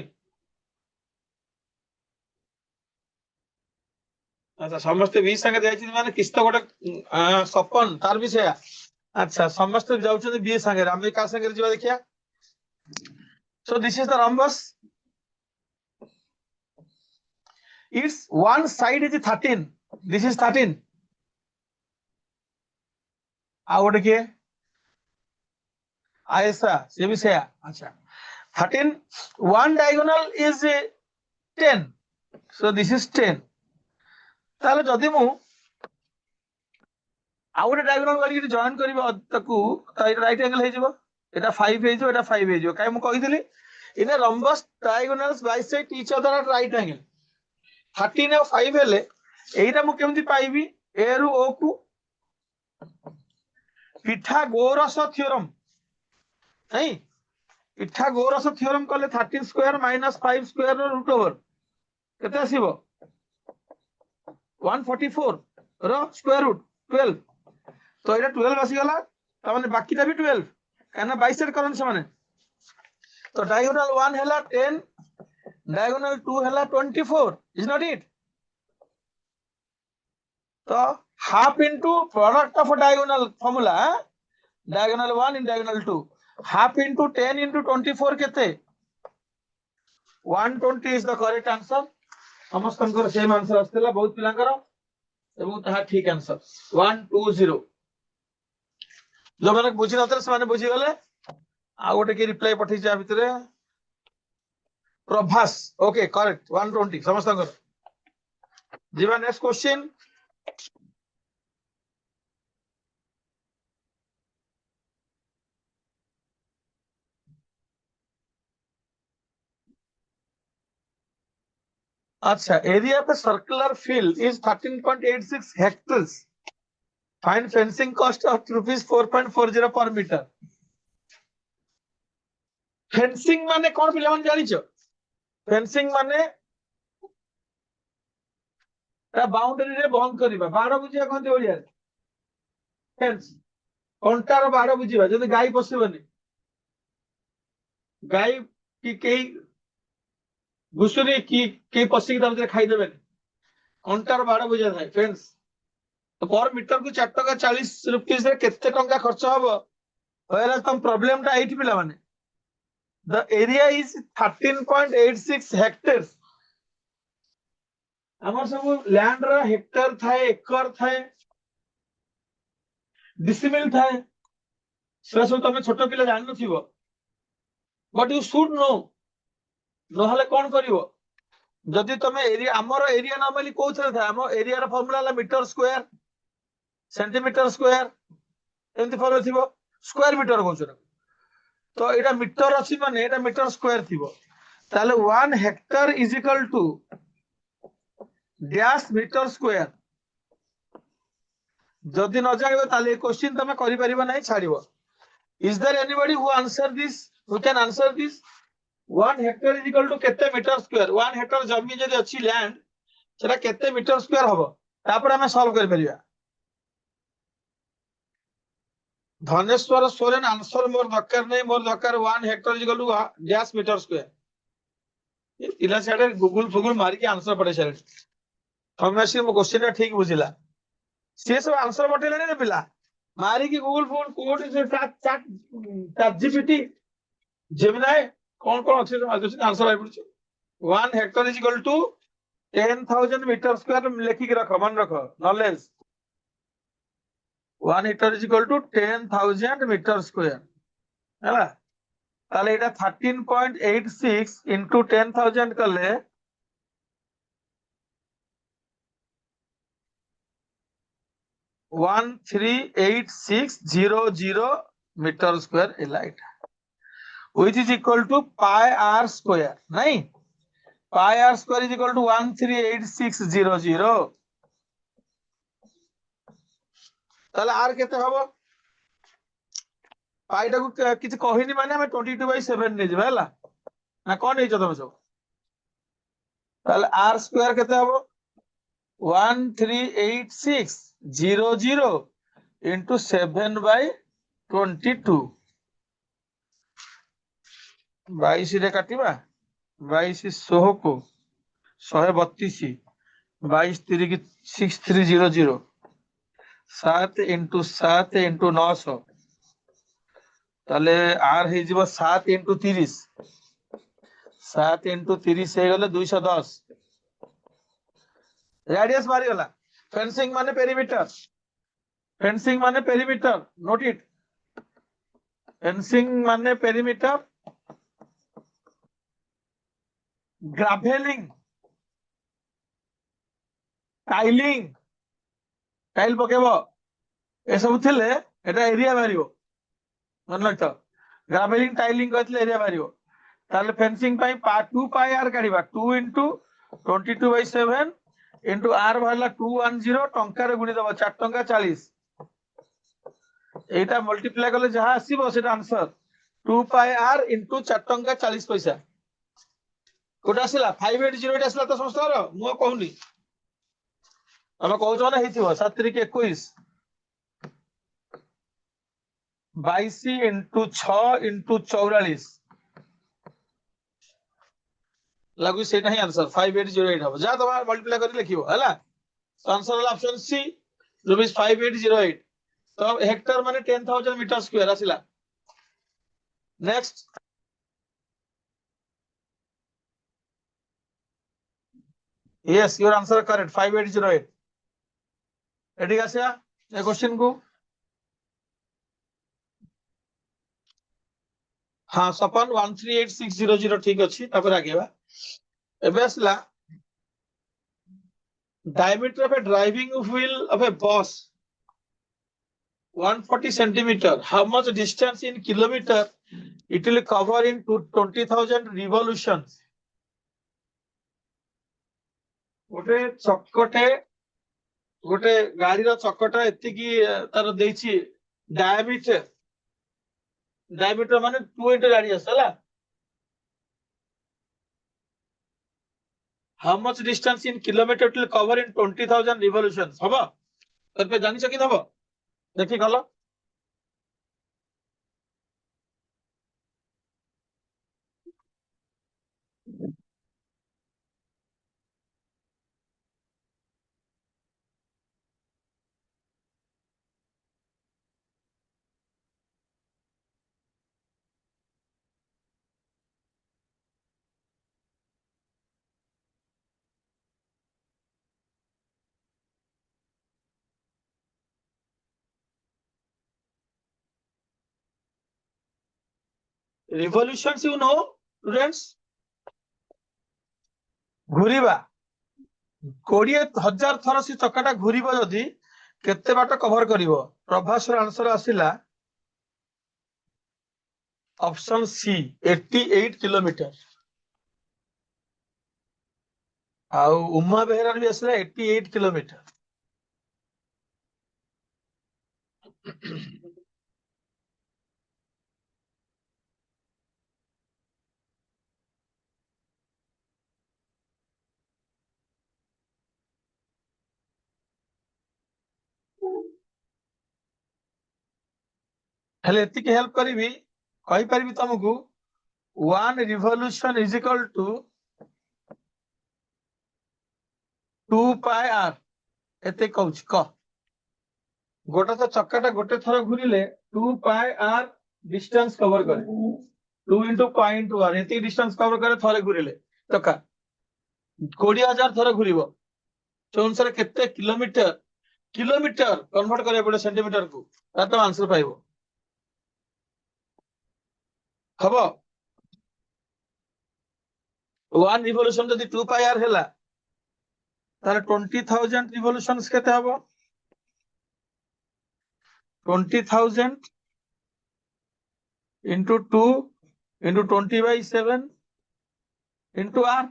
अच्छा समस्ते 20 संगे जाई माने किस्त गोटे सपन तार भी से अच्छा समस्त जाउछन बी संगे हम का संगे जीवा देखिया so this is the rhombus it's one side is 13 this is 13 out के आयसा से भी से अच्छा 13 one diagonal is 10 so this is 10 ताले जदि मु आउट डायगोनल वाली जॉइन करबा तकू राइट एंगल हे जिवो एटा 5 हे जो एटा 5 हे जो काई मु कहितली in a rhombus diagonals bisect each other at right angle 13 और 5 हेले एटा मु केमति पाइबी ए रु ओ कु पिथागोरस थ्योरम नहीं पिथागोरस थ्योरम कले 13 square minus 5 square rho root over केते आसीबो 144 रो स्क्वायर रूट 12 तो एटा 12 आसी गला त माने बाकीटा भी 12 काना बाइसेक्ट करन से माने तो डायगोनल 1 हैला 10 डायगोनल 2 हैला 24 इज नॉट इट तो half into product of diagonal formula diagonal 1 in diagonal 2 half into 10 into 24 केते 120 इज द करेक्ट आंसर समस्तंकर सेम आंसर आस्तला बहुत पिलांकर एवं ताहा ठीक आंसर 120 जो माने बुझी नतले से माने बुझी गले आ गोटे के रिप्लाई पठि जा भितरे प्रभास ओके करेक्ट 120 समस्तंकर जीवा नेक्स्ट क्वेश्चन अच्छा area of a circular field is 13.86 hectares find fencing cost of rupees 4.40 per meter fencing माने कौन पिला मन जानि छ fencing माने ता बाउंड्री रे बंद करबा बाड़ बुझिया कोन ओडिया फेंस कंटार बाड़ बुझिबा जदी गाय पसिबनी गाय की केई घुसुरी की पसिक दाम खाई देबे कंटार बाड़ बुझा थाए फेंस तो पर मीटर को 4 टका 40 रुपीस रे केते टका खर्च हबो होयला तम प्रॉब्लम ता एठी पिला माने द एरिया इज 13.86 हेक्टेयर्स ଆମର ସବୁ ଲ୍ୟାଣ୍ଡ ର ହେକ୍ଟର ଥାଏ, ଏକର ଥାଏ, ଡିସିମିଲ ଥାଏ। ସେଟା ସବୁ ତମେ ଛୋଟ ପିଲା ଜାଣିନଥିବ, ବଟ୍ ୟୁ ସୁଡ୍ ନୋ। ନହେଲେ କଣ କରିବ? ଯଦି ତମେ ଏରିଆ, ଆମର ଏରିଆ ନର୍ମାଲି କୋଉଥିରେ ଥାଏ? ଆମ ଏରିଆର ଫର୍ମୁଲା ହେଲା ମିଟର ସ୍କୋୟାର, ସେଣ୍ଟିମିଟର ସ୍କୋୟାର, ଏମିତି ଫର୍ମୁଲା ଥିବ। ସ୍କୋୟାର ମିଟର କହୁଛ ନା? ତ ଏଇଟା ମିଟର ଅଛି ମାନେ ଏଇଟା ମିଟର ସ୍କୋୟାର ଥିବ। ତାହେଲେ 1 hectare is equal to dash metre square. ଯଦି ନ ଜାଣିବ ତାହେଲେ ଏ କ୍ୱେଶ୍ଚିନ୍ ତମେ କରିପାରିବ ନାହିଁ, ଛାଡିବ। Is there anybody who answer this, who can answer this? 1 hectare is equal to କେତେ ମିଟର ସ୍କୋୟାର? 1 ହେକ୍ଟର ଜମି ଯଦି ଅଛି ଲ୍ୟାଣ୍ଡ, ସେଟା କେତେ ମିଟର ସ୍କୋୟାର ହବ? ତାପରେ ଆମେ ସଲ୍ଭ କରିପାରିବା। ଧନେଶ୍ୱର ସୋରେନ ଆନ୍ସର ମୋର ଦରକାର ନାହିଁ, ମୋର ଦରକାର 1 hectare is equal to dash metre square. ପିଲା ସିଆଡେ ଗୁଗୁଲ ଫୁଗୁଲ ମାରିକି ଆନ୍ସର ପଠେଇ ସାରିଲେଣି। ତମେ ଆସିକି ମୋ କ୍ୱେଶ୍ଚିନ୍ ଟା ଠିକ ବୁଝିଲା। ସିଏ ସବୁ ଆନ୍ସର ପଠେଇଲେଣି ନା ପିଲା, ମାରିକି ଗୁଗୁଲ ଫୁଗୁଲ କୋଉଠି ଚାଟ୍ ଜିପିଟି, ଜେମିନାଇ, କଣ କଣ ଅଛି ଆନ୍ସର ଆଇପଡୁଛି। 1 hectare is equal to 10,000 metre square. ଲେଖିକି ରଖ, ମନେ ରଖ, knowledge. 1 hectare is equal to 10,000 metre square ହେଲା। ତାହେଲେ ଏଇଟା 13.86 ଇଣ୍ଟୁ 10,000 କଲେ 138600 ମିଟର ସ୍କୋୟାର ହେଲା ଏଇଟା, which is equal to pi r square, ନାଇଁ? pi r square is equal to 138600। ତାହେଲେ r କେତେ ହବ? ପାଇଟାକୁ କିଛି କହିନି ମାନେ ଆମେ 22/7 ନେଇଯିବା ହେଲା, ନା କଣ ନେଇଛ ତମେ ସବୁ? ତାହେଲେ r ସ୍କୋୟାର କେତେ ହବ? 138600 into 7/22। 22 ରେ କାଟିବା, 22 16କୁ 132, 22 ତିରିକି 6300, 7 into 7 into 900, ତାହେଲେ r ହେଇଯିବ 7 into 30, 7 into 30 ହେଇଗଲେ 210। ରେଡିୟସ୍ ବାହାରିଗଲା। ଫେନ୍ସିଂ ମାନେ ପେରିମିଟର, ଫେନ୍ସିଂ ମାନେ ପେରିମିଟର, ନୋଟ ଇଟ୍। ଫେନ୍ସିଂ ମାନେ ପେରିମିଟର। ଗ୍ରାଭେଲିଂ, ଟାଇଲିଂ, ଟାଇଲ ପକେଇବ, ଏସବୁ ଥିଲେ ଏଟା ଏରିଆ ବାହାରିବ, ମନେ ରଖ। ଗ୍ରାଭେଲିଂ ଟାଇଲିଂ କହିଥିଲେ ଏରିଆ ବାହାରିବ। ତାହେଲେ ଫେନ୍ସିଂ ପାଇଁ 2 ପାଇ ଆର କାଢିବା, 2 into 22/7 into r ବାହାରିଲା 210, ଟଙ୍କାରେ ଗୁଣିଦବ 4 ଟଙ୍କା 40। এইটা ମଲ୍ଟିପ୍ଲାଏ କଲେ ଯାହା ଆସିବ ସେଟା ଆନ୍ସର। 2 ପାଇ r into 4 ଟଙ୍କା 40 ପଇସା। କୋଉଟା ଆସିଲା? 5808 ଆସିଲା ତ ସମସ୍ତଙ୍କର, ମୁଁ ଆଉ କହୁନି। ତମେ କହୁଛ ମାନେ ହେଇଥିବ। 7 3 21, 22 into 6 into 44 ଲାଗୁଛି, ସେଇଟା ହିଁ ଆନ୍ସର। 5808 ହବ। ଯାହା ତମେ ମଲ୍ଟିପ୍ଲାଏ କରି ଲେଖିବ ହେଲା। ଆନ୍ସର ହେଲା ଅପସନ ସି, ରୁପିସ୍ 5808। ତ ହେକ୍ଟର ମାନେ 10,000 ମିଟର ସ୍କୋୟାର ଆସିଲା। Next, yes, your answer correct, 5808। ଏଠିକି ଆସିବା ଏ କ୍ୱେଶ୍ଚିନ୍ କୁ। ହଁ, ସପନ 138600 ଠିକ ଅଛି। ତାପରେ ଆଗେଇବା। ଏବେ ଆସିଲା diameter of a driving wheel of a bus 140 centimeter. How much distance in kilometer it will cover in 20,000 revolutions? ଗୋଟେ ଚକଟେ, ଗୋଟେ ଗାଡିର ଚକଟା ଏତିକି ତାର ଦେଇଛି ଡାୟାମିଟର। ଡାୟାମିଟର ମାନେ 2 into radius ହେଲା। How much distance in kilometer it will cover in 20,000 revolutions? ହବ? ତମେ ଜାଣିଛ କି ହବ? ଦେଖି ଗଲ। revolutions you know students घूरिबा 20,000 थर से चक्काटा घूरिबो जदि केते बाट कवर करिवो प्रभासर आंसर आसिला ऑप्शन सी 88 किलोमीटर आउ उमा बेहरार भी आसिला 88 किलोमीटर हेले एतिक हेल्प करिवि कहि परिबि तुमको one revolution is equal to 2 pi r एते कहूच क गोटे तो चक्काटा गोटे थर घूरिले 2 पाई आर डिस्टेंस कवर करे 2 इंटू पाई इंटू आर एति डिस्टेंस कवर करे थरे घूरिले चक्का 20,000 थर घूरिबो तो अनुसार केते किलोमीटर किलोमीटर कन्वर्ट करे पड़े सेंटीमीटर को तो आंसर पाइबो हबो वन रिवोल्यूशन जदि 2 पाई आर हैला ताले 20,000 रिवोल्यूशंस केते हबो 20,000 into 2 into 20/7 into r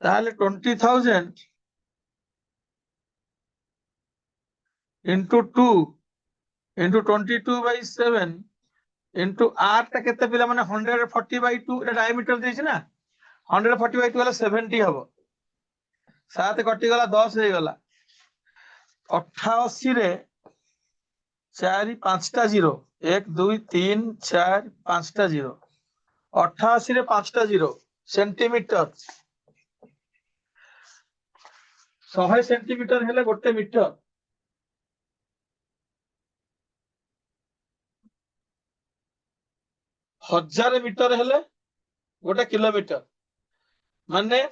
ताले 20,000 into 2 into 22/7 into r ता केते पिला माने 140/2 एटा डायमीटर देछि ना 140/2 वाला 70 हबो 7 कटि गला 10 हे गला 88 रे 4 5टा 0 1 2 3 4 5टा 0 88 रे 5टा 0 सेंटीमीटर 100 सेंटीमीटर हेले गोटे मीटर हजार मीटर हेले गोटे किलोमीटर माने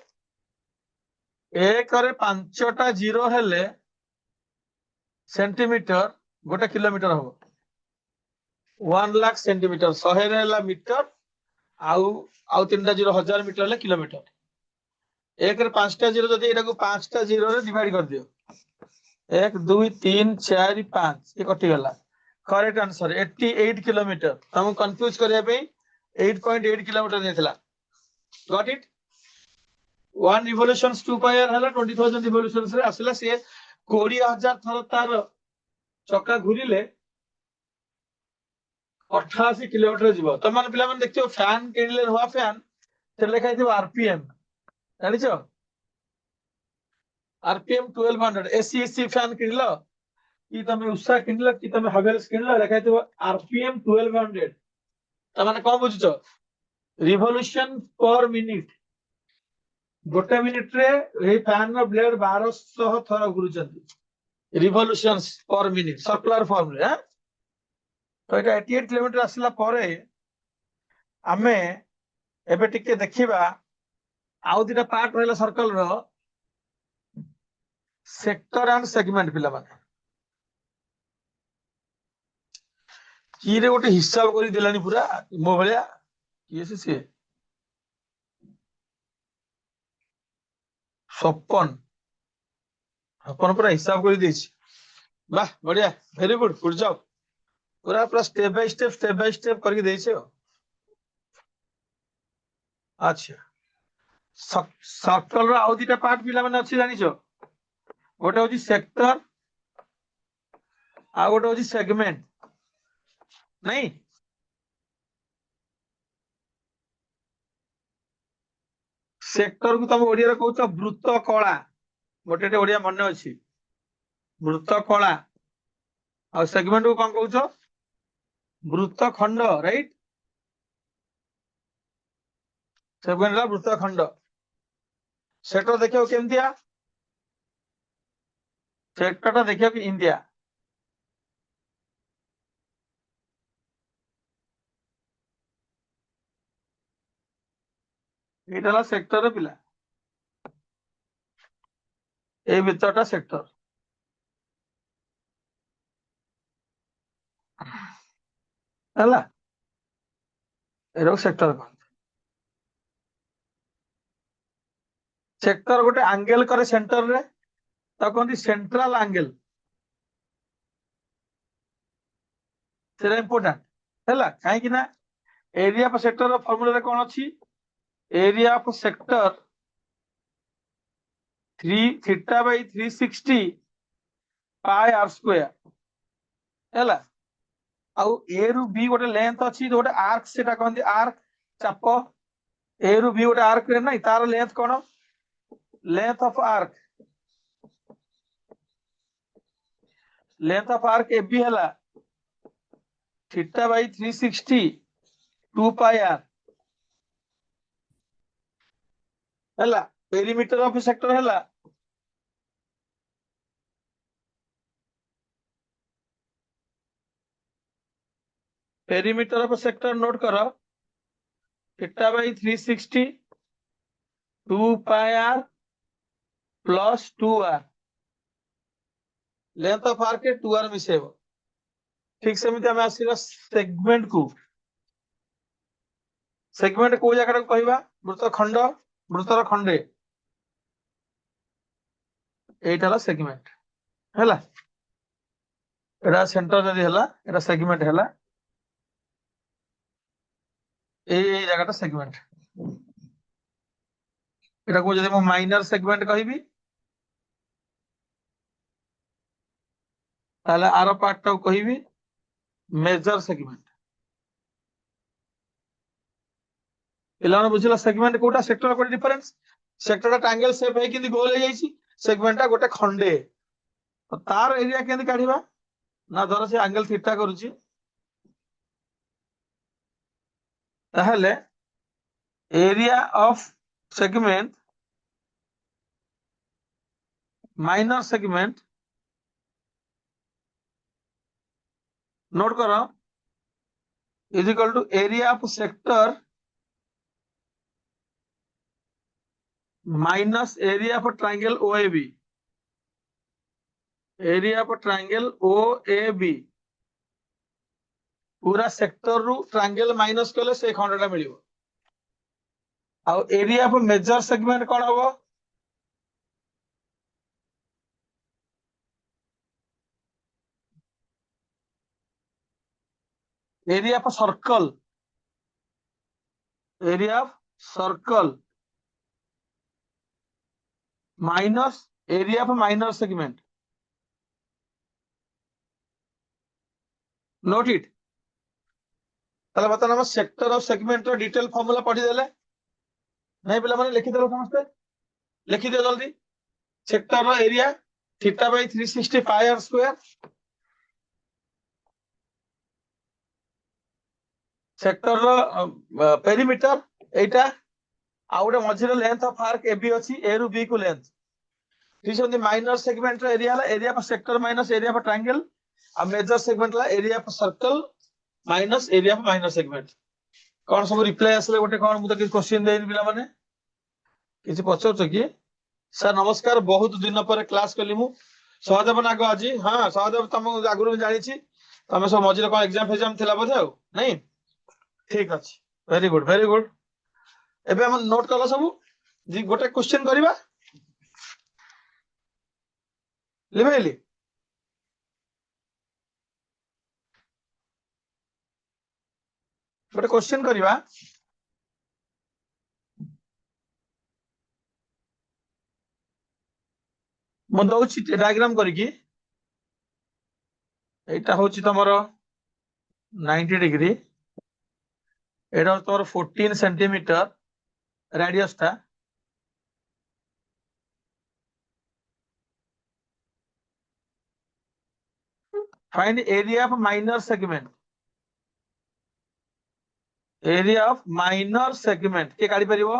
एक रे 5टा 0 हेले सेंटीमीटर गोटे किलोमीटर हम 1 लाख सेंटीमीटर 100 रे हेला मीटर आउ 3टा 0 हजार मीटर हेले किलोमीटर एक रे 5टा 0 जदि एटा को 5टा 0 रे डिवाइड कर दियो 1 2 3 4 5 ये कटि गला करेक्ट आंसर 88 किलोमीटर हम कंफ्यूज करिया पे 8.8 किलोमीटर देथिला got it one revolutions 2 pi r हला 20,000 रिवोल्यूशंस रे आसिला से 20,000 थर तार चक्का घुरिले 88 किलोमीटर जीव तो मान पिला मन देखियो फैन किनले हुआ फैन से लिखा है आरपीएम जानि छ आरपीएम 1200 एसी फैन किनलो कि तमे उषा किनलो कि तमे हवेल्स किनलो लिखा है आरपीएम 1200 त माने कोन बुझछ रिवोल्यूशन पर मिनिट गोटे मिनिट रे ए फैन रो ब्लेड 1200 थर घुरुचंती revolutions per minute circular form रे तो एटा 88 किलोमीटर आसिला परे आमे एबे टिके देखिबा आउ दिटा पार्ट रहला सर्कल रो सेक्टर एंड सेगमेंट पिला माने की रे गोटे हिसाब करी देलानी पूरा मो भलिया की से 56 अपन पूरा हिसाब करी देछि वाह बढ़िया वेरी गुड जॉब पूरा पूरा स्टेप बाय स्टेप करके देछि अच्छा सर्कल रो आउ दिटा पार्ट पिला माने अछि जानि छ गोटे होची सेक्टर आ गोटे होची सेगमेंट नहीं सेक्टर को तुम ओडिया रे कहउछ वृत्त कला गोटे ओडिया मन अछि वृत्त कला आ सेगमेंट को कोन कहउछ वृत्त खंड राइट सेगमेंट ला वृत्त खंड सेक्टर देखियो केमतिया सेक्टर ता देखियो कि इंडिया एटा सेक्टर रे पिला ए भितरटा सेक्टर हला एरो सेक्टर कहते सेक्टर गोटे एंगल करे सेंटर रे तो कहते सेंट्रल एंगल सेटा इंपोर्टेंट हैला काहे कि ना एरिया ऑफ सेक्टर फॉर्मूला रे कोन अछि area of sector 3 theta by 360 pi r square हैला आउ ए रु बी गोटे लेंथ अछि गोटे आर्क सेटा कहते आर्क चाप ए रु बी गोटे आर्क रे नै तार लेंथ कोन length of arc A B हैला थीटा बाय 360 2 पाई आर हैला पेरीमीटर ऑफ सेक्टर हैला पेरीमीटर ऑफ सेक्टर नोट करो theta by 360 2 pi r plus 2 r length of arc के 2 आर मिसेबो ठीक सेमिति हम आसीला सेगमेंट को जगह कहवा वृत्तर खंडे एटा सेगमेंट हैला एटा सेंटर जदी हैला एटा सेगमेंट हैला ए जगहटा सेगमेंट एटा को जदी म माइनर सेगमेंट कहबी ताले आरो पार्ट टा कहबी मेजर सेगमेंट पिलाने बुझिला सेगमेंट कोटा सेक्टर कोटा डिफरेंस सेक्टर ट्रायंगल शेप है किंदी गोल हो जाईची सेगमेंट गोटे खंडे तो तार एरिया केंदी काढिबा ना धर से एंगल थीटा करूची ताहले area of segment minor segment note करो is equal to area of sector minus area of triangle OAB area of triangle OAB पूरा सेक्टर रु ट्रायंगल माइनस कले से खंडटा मिलिबो आ एरिया ऑफ मेजर सेगमेंट कोन हबो area of circle minus area of minor segment note it ताले बता हम सेक्टर ऑफ सेगमेंट रो डिटेल फार्मूला पढ़ी देले नहीं पिला माने लिखि देलो समस्त लिखि दे जल्दी सेक्टर रो area theta by 360 pi r square sector रो पेरीमीटर एटा आ गोटे मझिरे length of arc A B अछि ए रु बी को लेंथ ठीक minor segment area area of sector minus area of triangle आ major segment area of circle minus area of minor segment कौन सब रिप्लाई आसले गोटे कौन मुझे क्वेश्चन देनी पिला माने किसी पचार कि सर नमस्कार बहुत दिन पर क्लास कली मु सहदेव नाग आज हाँ सहदेव तुम आगुरी जानी तुम सब मझे कौन एग्जाम थिला बोधे नहीं ठीक अच्छे वेरी गुड वेरी गुड एबे हम नोट कल सब जी गोटे क्वेश्चन करबा लिबेली गोटे क्वेश्चन करबा मु दउची डायग्राम करिकी एटा होची तमरो 90 डिग्री एटा तमरो 14 सेंटीमीटर रेडियस ता find area of minor segment के काढी परिबो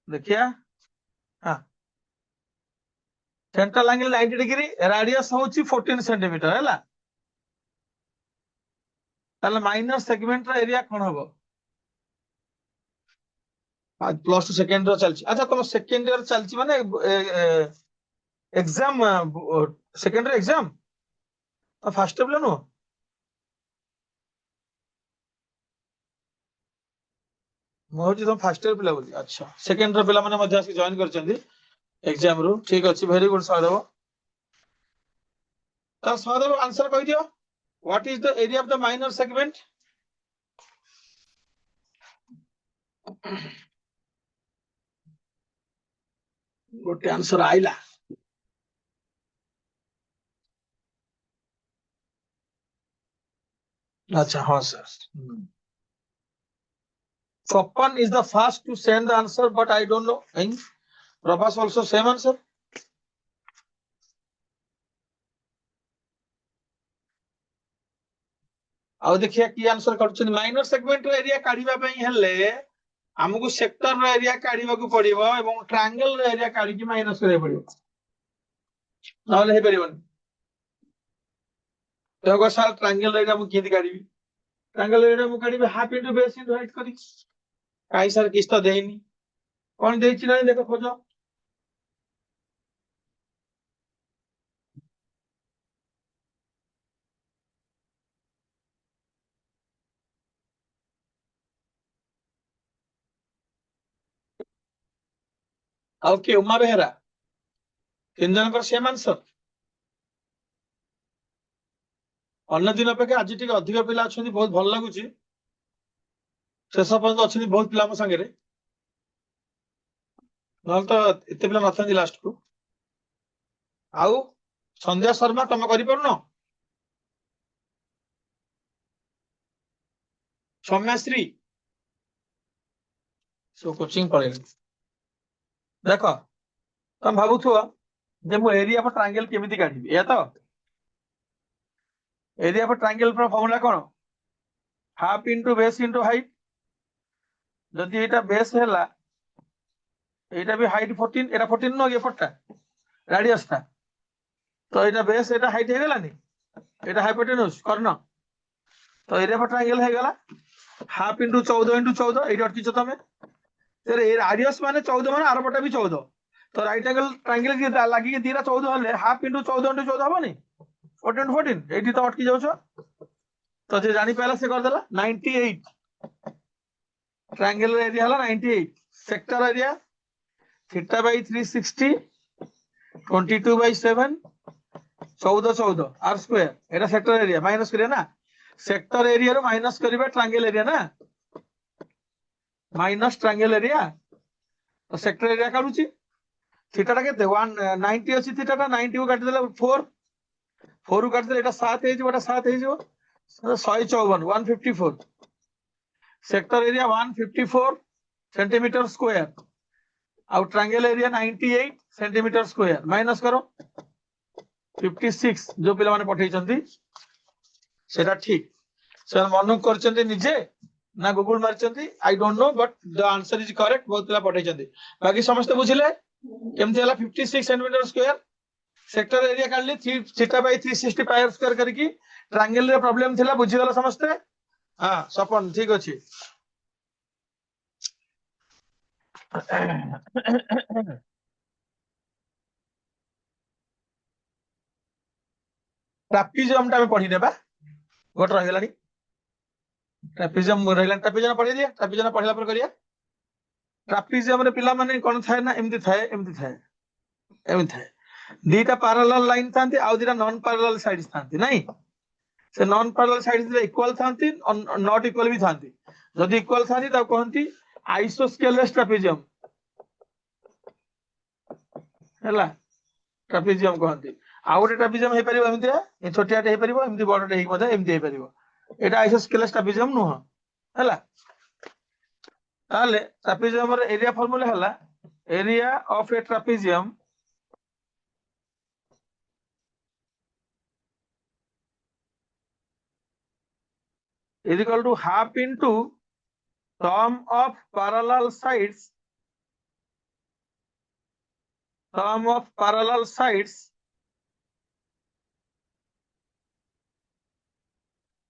देखिया हाँ सेंट्रल एंगल 90 डिग्री रेडियस होची 14 सेंटीमीटर हैला ताले माइनर सेगमेंट रा एरिया कोन हबो आज प्लस 2 सेकंड रो चलची अच्छा तुम सेकंड ईयर चलची माने exam second year exam first table नो ମୁଁ ହଉଛି ତମ ଫାର୍ଷ୍ଟ ଇୟର ପିଲା ବୋଲି। ଆଚ୍ଛା, ସେକେଣ୍ଡ ଇୟର ପିଲାମାନେ ମଧ୍ୟ ଆସିକି ଜଏନ କରିଛନ୍ତି ଏକ୍ସାମ ରୁ। ଠିକ ଅଛି, ଭେରି ଗୁଡ ସହଦେବ। ତ ସହଦେବ ଆନ୍ସର କହିଦିଅ। What is the area of the minor segment? ଗୋଟେ ଆନ୍ସର ଆଇଲା। ଆଚ୍ଛା, ହଁ sir. Swapan is the first to send the answer, but I don't know. And Prabhas also same answer. ଆଉ ଦେଖିବା କି ଆନ୍ସର କରୁଛନ୍ତି। ମାଇନର ସେଗମେଣ୍ଟ ର ଏରିଆ କାଢିବା ପାଇଁ ହେଲେ ଆମକୁ ସେକ୍ଟର ର ଏରିଆ କାଢିବାକୁ ପଡିବ ଏବଂ ଟ୍ରାଙ୍ଗେଲ ର ଏରିଆ କାଢିକି ମାଇନସ କରିବାକୁ ପଡିବ, ନହେଲେ ହେଇପାରିବନି। ଦେଖ ସାର୍, ଟ୍ରାଙ୍ଗେଲ ଏରିଆ ମୁଁ କେମିତି କାଢିବି? ଟ୍ରାଙ୍ଗେଲ ଏରିଆ ମୁଁ କାଢିବି ହାଫ୍ ଇଣ୍ଟୁ ବେସ୍ ଇଣ୍ଟୁ ହାଇଟ୍ କରିକି। କାହିଁ ସାର୍ କିଛି ତ ଦେଇନି। କଣ ଦେଇଛି ନାହିଁ ଦେଖ, ଖୋଜ। ଆଉ କିଏ? ଉମା ବେହେରା। ତିନି ଜଣଙ୍କର ସେମ୍ ଆନ୍ସର। ଅନ୍ୟ ଦିନ ଅପେକ୍ଷା ଆଜି ଟିକେ ଅଧିକ ପିଲା ଅଛନ୍ତି, ବହୁତ ଭଲ ଲାଗୁଛି। ଶେଷ ପର୍ଯ୍ୟନ୍ତ ଅଛନ୍ତି ବହୁତ ପିଲା ଆମ ସାଙ୍ଗରେ, ନହେଲେ ତ ଏତେ ପିଲା ନଥାନ୍ତି ଲାଷ୍ଟ କୁ। ଆଉ ସନ୍ଧ୍ୟା ଶର୍ମା, ତମେ କରିପାରୁନ? ସୌମ୍ୟାଶ୍ରୀ ସବୁ କୋଚିଂ ପଳେଇଲେ। ଦେଖ, ତମେ ଭାବୁଥିବ ଯେ ମୁଁ ଏରିଆ ଅଫ ଟ୍ରାଙ୍ଗେଲ କେମିତି କାଢିବି, ଏଇଆ ତ? ଏରିଆ ଅଫ ଟ୍ରାଙ୍ଗେଲ ଫର୍ମୁଲା କଣ? ହାଫ୍ ଇଣ୍ଟୁ ବେସ୍ ଇଣ୍ଟୁ ହାଇଟ୍। ଯଦି ଏଇଟା ବେସ୍ ହେଲା, এইটা ବି হাইট 14, এটা 14 নয় এপটটা রাডিয়াসটা। তো এটা বেস, এটা হাইট হয়ে গেলানি, এটা হাইপোটেনুস কর্ণ। তো এরিয়া অফ ট্রায়াঙ্গেল হয়ে গেল হাফ ইনটু 14 ইনটু 14। এইটা অটকিছ তুমি। এর রাডিয়াস মানে 14 মানে আরপটা भी 14। তো রাইট অ্যাঙ্গেল ট্রায়াঙ্গেল কি লাগিয়ে দিরা 14 হলে হাফ ইনটু 14 ইনটু 14 হবনি? 14 ইনটু 14 এইটি তো অটকি যাଉଛ। তো যে জানি পাইলা সে করদেলা 98। ট্রায়াঙ্গেল এরিয়া হলো 98। Sector area theta by 360 22/7 14 14 r square. এটা সেক্টর এরিয়া মাইনাস করিয়া না, সেক্টর এরিয়া র মাইনাস করিবা ট্রায়াঙ্গেল এরিয়া না, মাইনাস ট্রায়াঙ্গেল এরিয়া। তো সেক্টর এরিয়া কাটুছি। থিটাটা কেতে 190 আছে, থিটাটা 90 কু কাটি দেলে 4, 4 কু কাটি দেলে এটা 7 হয়ে যাব, এটা 7 হয়ে যাব 154 154। সেক্টর এরিয়া 154 সেন্টিমিটার স্কয়ার ଆଉ triangle area 98 centimetre square. Minus କର 56। ଯୋଉ ପିଲାମାନେ ପଠେଇଛନ୍ତି ସେଟା ଠିକ। ସେମାନେ ମନକୁ କରିଛନ୍ତି ନିଜେ ନା ଗୁଗଲ ମାରିଛନ୍ତି, I don't know, but the answer is correct. ବହୁତ ପିଲା ପଠେଇଛନ୍ତି। ବାକି ସମସ୍ତେ ବୁଝିଲେ କେମିତି ହେଲା 56 ସେଣ୍ଟିମିଟର ସ୍କୋୟାର। ସେକ୍ଟର ଏରିଆ କାଢିଲି থিটা বাই 360 ପାଇ ସ୍କୋୟାର କରିକି। ଟ୍ରାଙ୍ଗେଲ ରେ ପ୍ରୋବ୍ଲେମ ଥିଲା, ବୁଝିଗଲ ସମସ୍ତେ? ହଁ ସପନ, ଠିକ ଅଛି। ट्रापिजियम टा पढ़ी नेबा, गोटे रही ट्रापिजियम रही। ट्रापिजियम पढ़ी दिया, ट्रापिजियम पढ़ला पर करिया। ट्रापिजियम रे पिला माने कोन थाए ना, एमती थाए एमती थाए एमती थाए। दीटा पैरेलल लाइन थांती आ दीटा नॉन पैरेलल साइड्स थांती नहीं। से नॉन पैरेलल साइड्स रे इक्वल थांती, नॉट इक्वल भी थांती। जदी इक्वल थांती ता कहंती आइसोस्केलेस ट्रापिजियम हैला, ट्रापिजियम कहंती। आ गोटे ट्रापिजियम हे परिबो एमती, ए छोटियाटे हे परिबो, एमती बडटे हे मते एमती हे परिबो। एटा आइसोस्केलेस ट्रापिजियम नुह हैला। ताले ट्रापिजियम रे एरिया फार्मूला हैला area of a trapezium is equal to half into sum of parallel sides, sum of parallel sides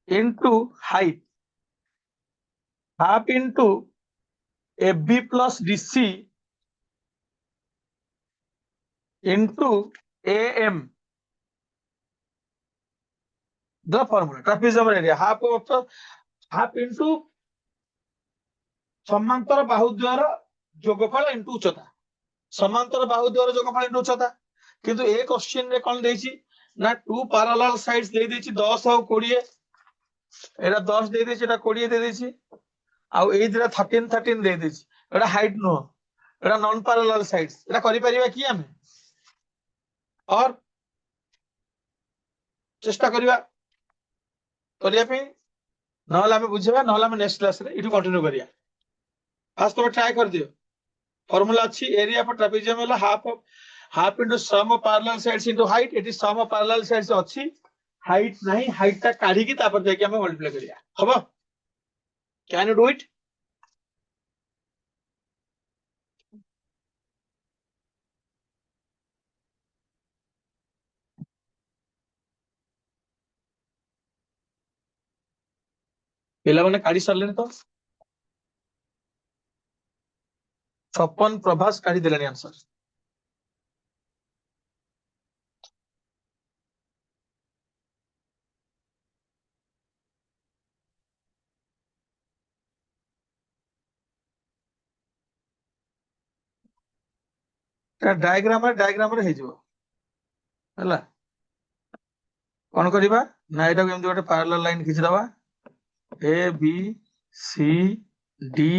into height, half into FB plus DC into AM. The formula trapezium area half into समांतर बाहुद्वयर जोगफल into उच्चता समांतर बाहुद्वयर जोगफल into उच्चता किंतु ए question रे कोन देछि ना to parallel sides दे देछि 10 और 20 एटा 10 दे देछि एटा 20 दे देछि आ ए दिरा 13 13 दे देछि एटा हाइट नो एटा नॉन पैरेलल साइड्स एटा करि परिबा कि हमें और चेष्टा करिया पे नहले हमें बुझेबा नहले हमें नेक्स्ट क्लास रे इटु कंटिन्यू करिया आज तो ट्राई कर दियो फॉर्मूला अच्छी एरिया फॉर ट्रापेजियम होला half into sum of parallel sides into height it is sum of parallel sides अच्छी हाइट नहीं हाइट ता काढी की तापर जाके हमें मल्टीप्लाई करिया हबो कैन यू डू इट पिला माने काढी सरले तो 56 प्रभास काढी देलानी आंसर डायग्राम रे हे जिवो हला कोन करिबा ना एटा केमति गोटे पैरेलल लाइन खिच दबा ए बी सी डी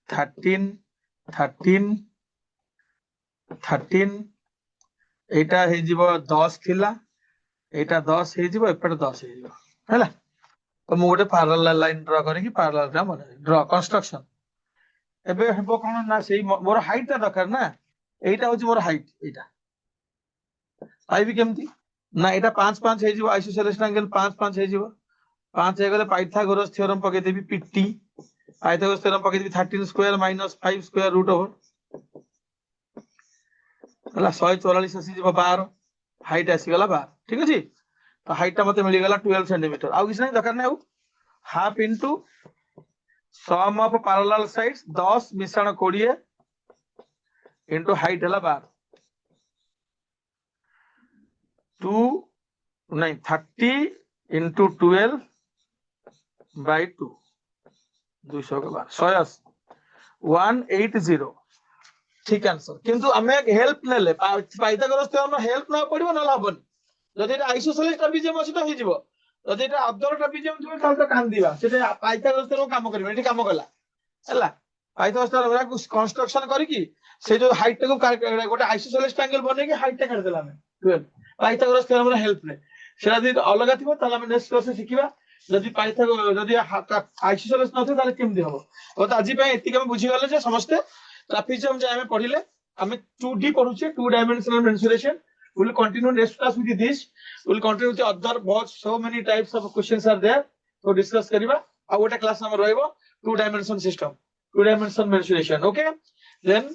13 13 13 एटा हे जिवो 10 थिला एटा 10 हे जिवो एपटे 10 हे जिवो हला तो मु गोटे पैरेलल लाइन ड्रा करी कि पैरेलल ड्रा कंस्ट्रक्शन एबे हेबो कोन ना सेही मोर हाइट ता दरकार ना एटा होची मोर हाइट एटा आईबी केमती ना एटा 5 5 हे जिवो आइसोसेलेस एंगल 5 5 हे जिवो 5 हे गले पाइथागोरस थ्योरम पके देबी पीटी पाइथागोरस थ्योरम पके देबी 13 square minus 5 square root over हला 144 आसी जिवो 12 हाइट आसी गला 12 ठीक अछि तो हाइट ता मते मिली गला 12 सेंटीमीटर आ किछ नै दरकार नै half into sum of parallel sides 10 मिश्रण 20 इनटू हाइट हला 12 2 नहीं 30 इनटू 12 बाय 2 200 के बाद 180 ठीक आंसर किंतु हमें हेल्प नेले पाइथागोरस थ्योरम हेल्प ना पड़िबो न लाभन जदि एटा आइसोसेलेस ट्रापेजियम अछि तो हे जिवो जदि एटा अदर ट्रापेजियम जिवो ताल तो कांदिबा सेटा पाइथागोरस थ्योरम काम करिबो एठी काम कला हला पाइथागोरस थ्योरम कंस्ट्रक्शन करी की से जो हाइट को गोटे आइसोसेलेस ट्रायंगल बने के हाइट टा काट देला हमें 12 पाइथागोरस थ्योरम हेल्प ने सेटा यदि अलग थिबो ताले हम नेक्स्ट क्लास शिखिबा जदि पाइथागोरस जदि आइसोसेलेस न थे ताले केमदि हबो तो आज पय एति हम बुझी गले जे समस्त ट्रापेजियम जे हमें पढिले हमें 2D पढुचे 2 dimensional mensuration we will continue next class with this we will continue with other बहुत so many types of questions are there तो डिस्कस करिबा आ गोटे क्लास हमर रहइबो 2 dimension system 2 dimension mensuration okay then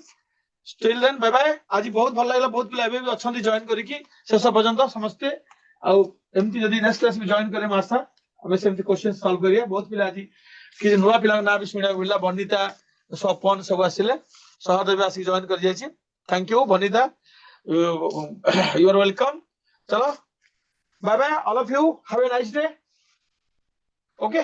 still then bye bye आज बहुत भल लागला बहुत पिला एबे अछंती जॉइन करी की शेष पर्यंत समस्त आ एमती जदी नेक्स्ट क्लास में जॉइन करे मासा हमें सेमती क्वेश्चन सॉल्व करिया बहुत पिला आज कि नुवा पिला ना भी सुनिया बिला बनिता सपन सब आसिले सहदेव आसी जॉइन कर जायछि thank you Banita you are welcome chalo bye bye all of you have a nice day okay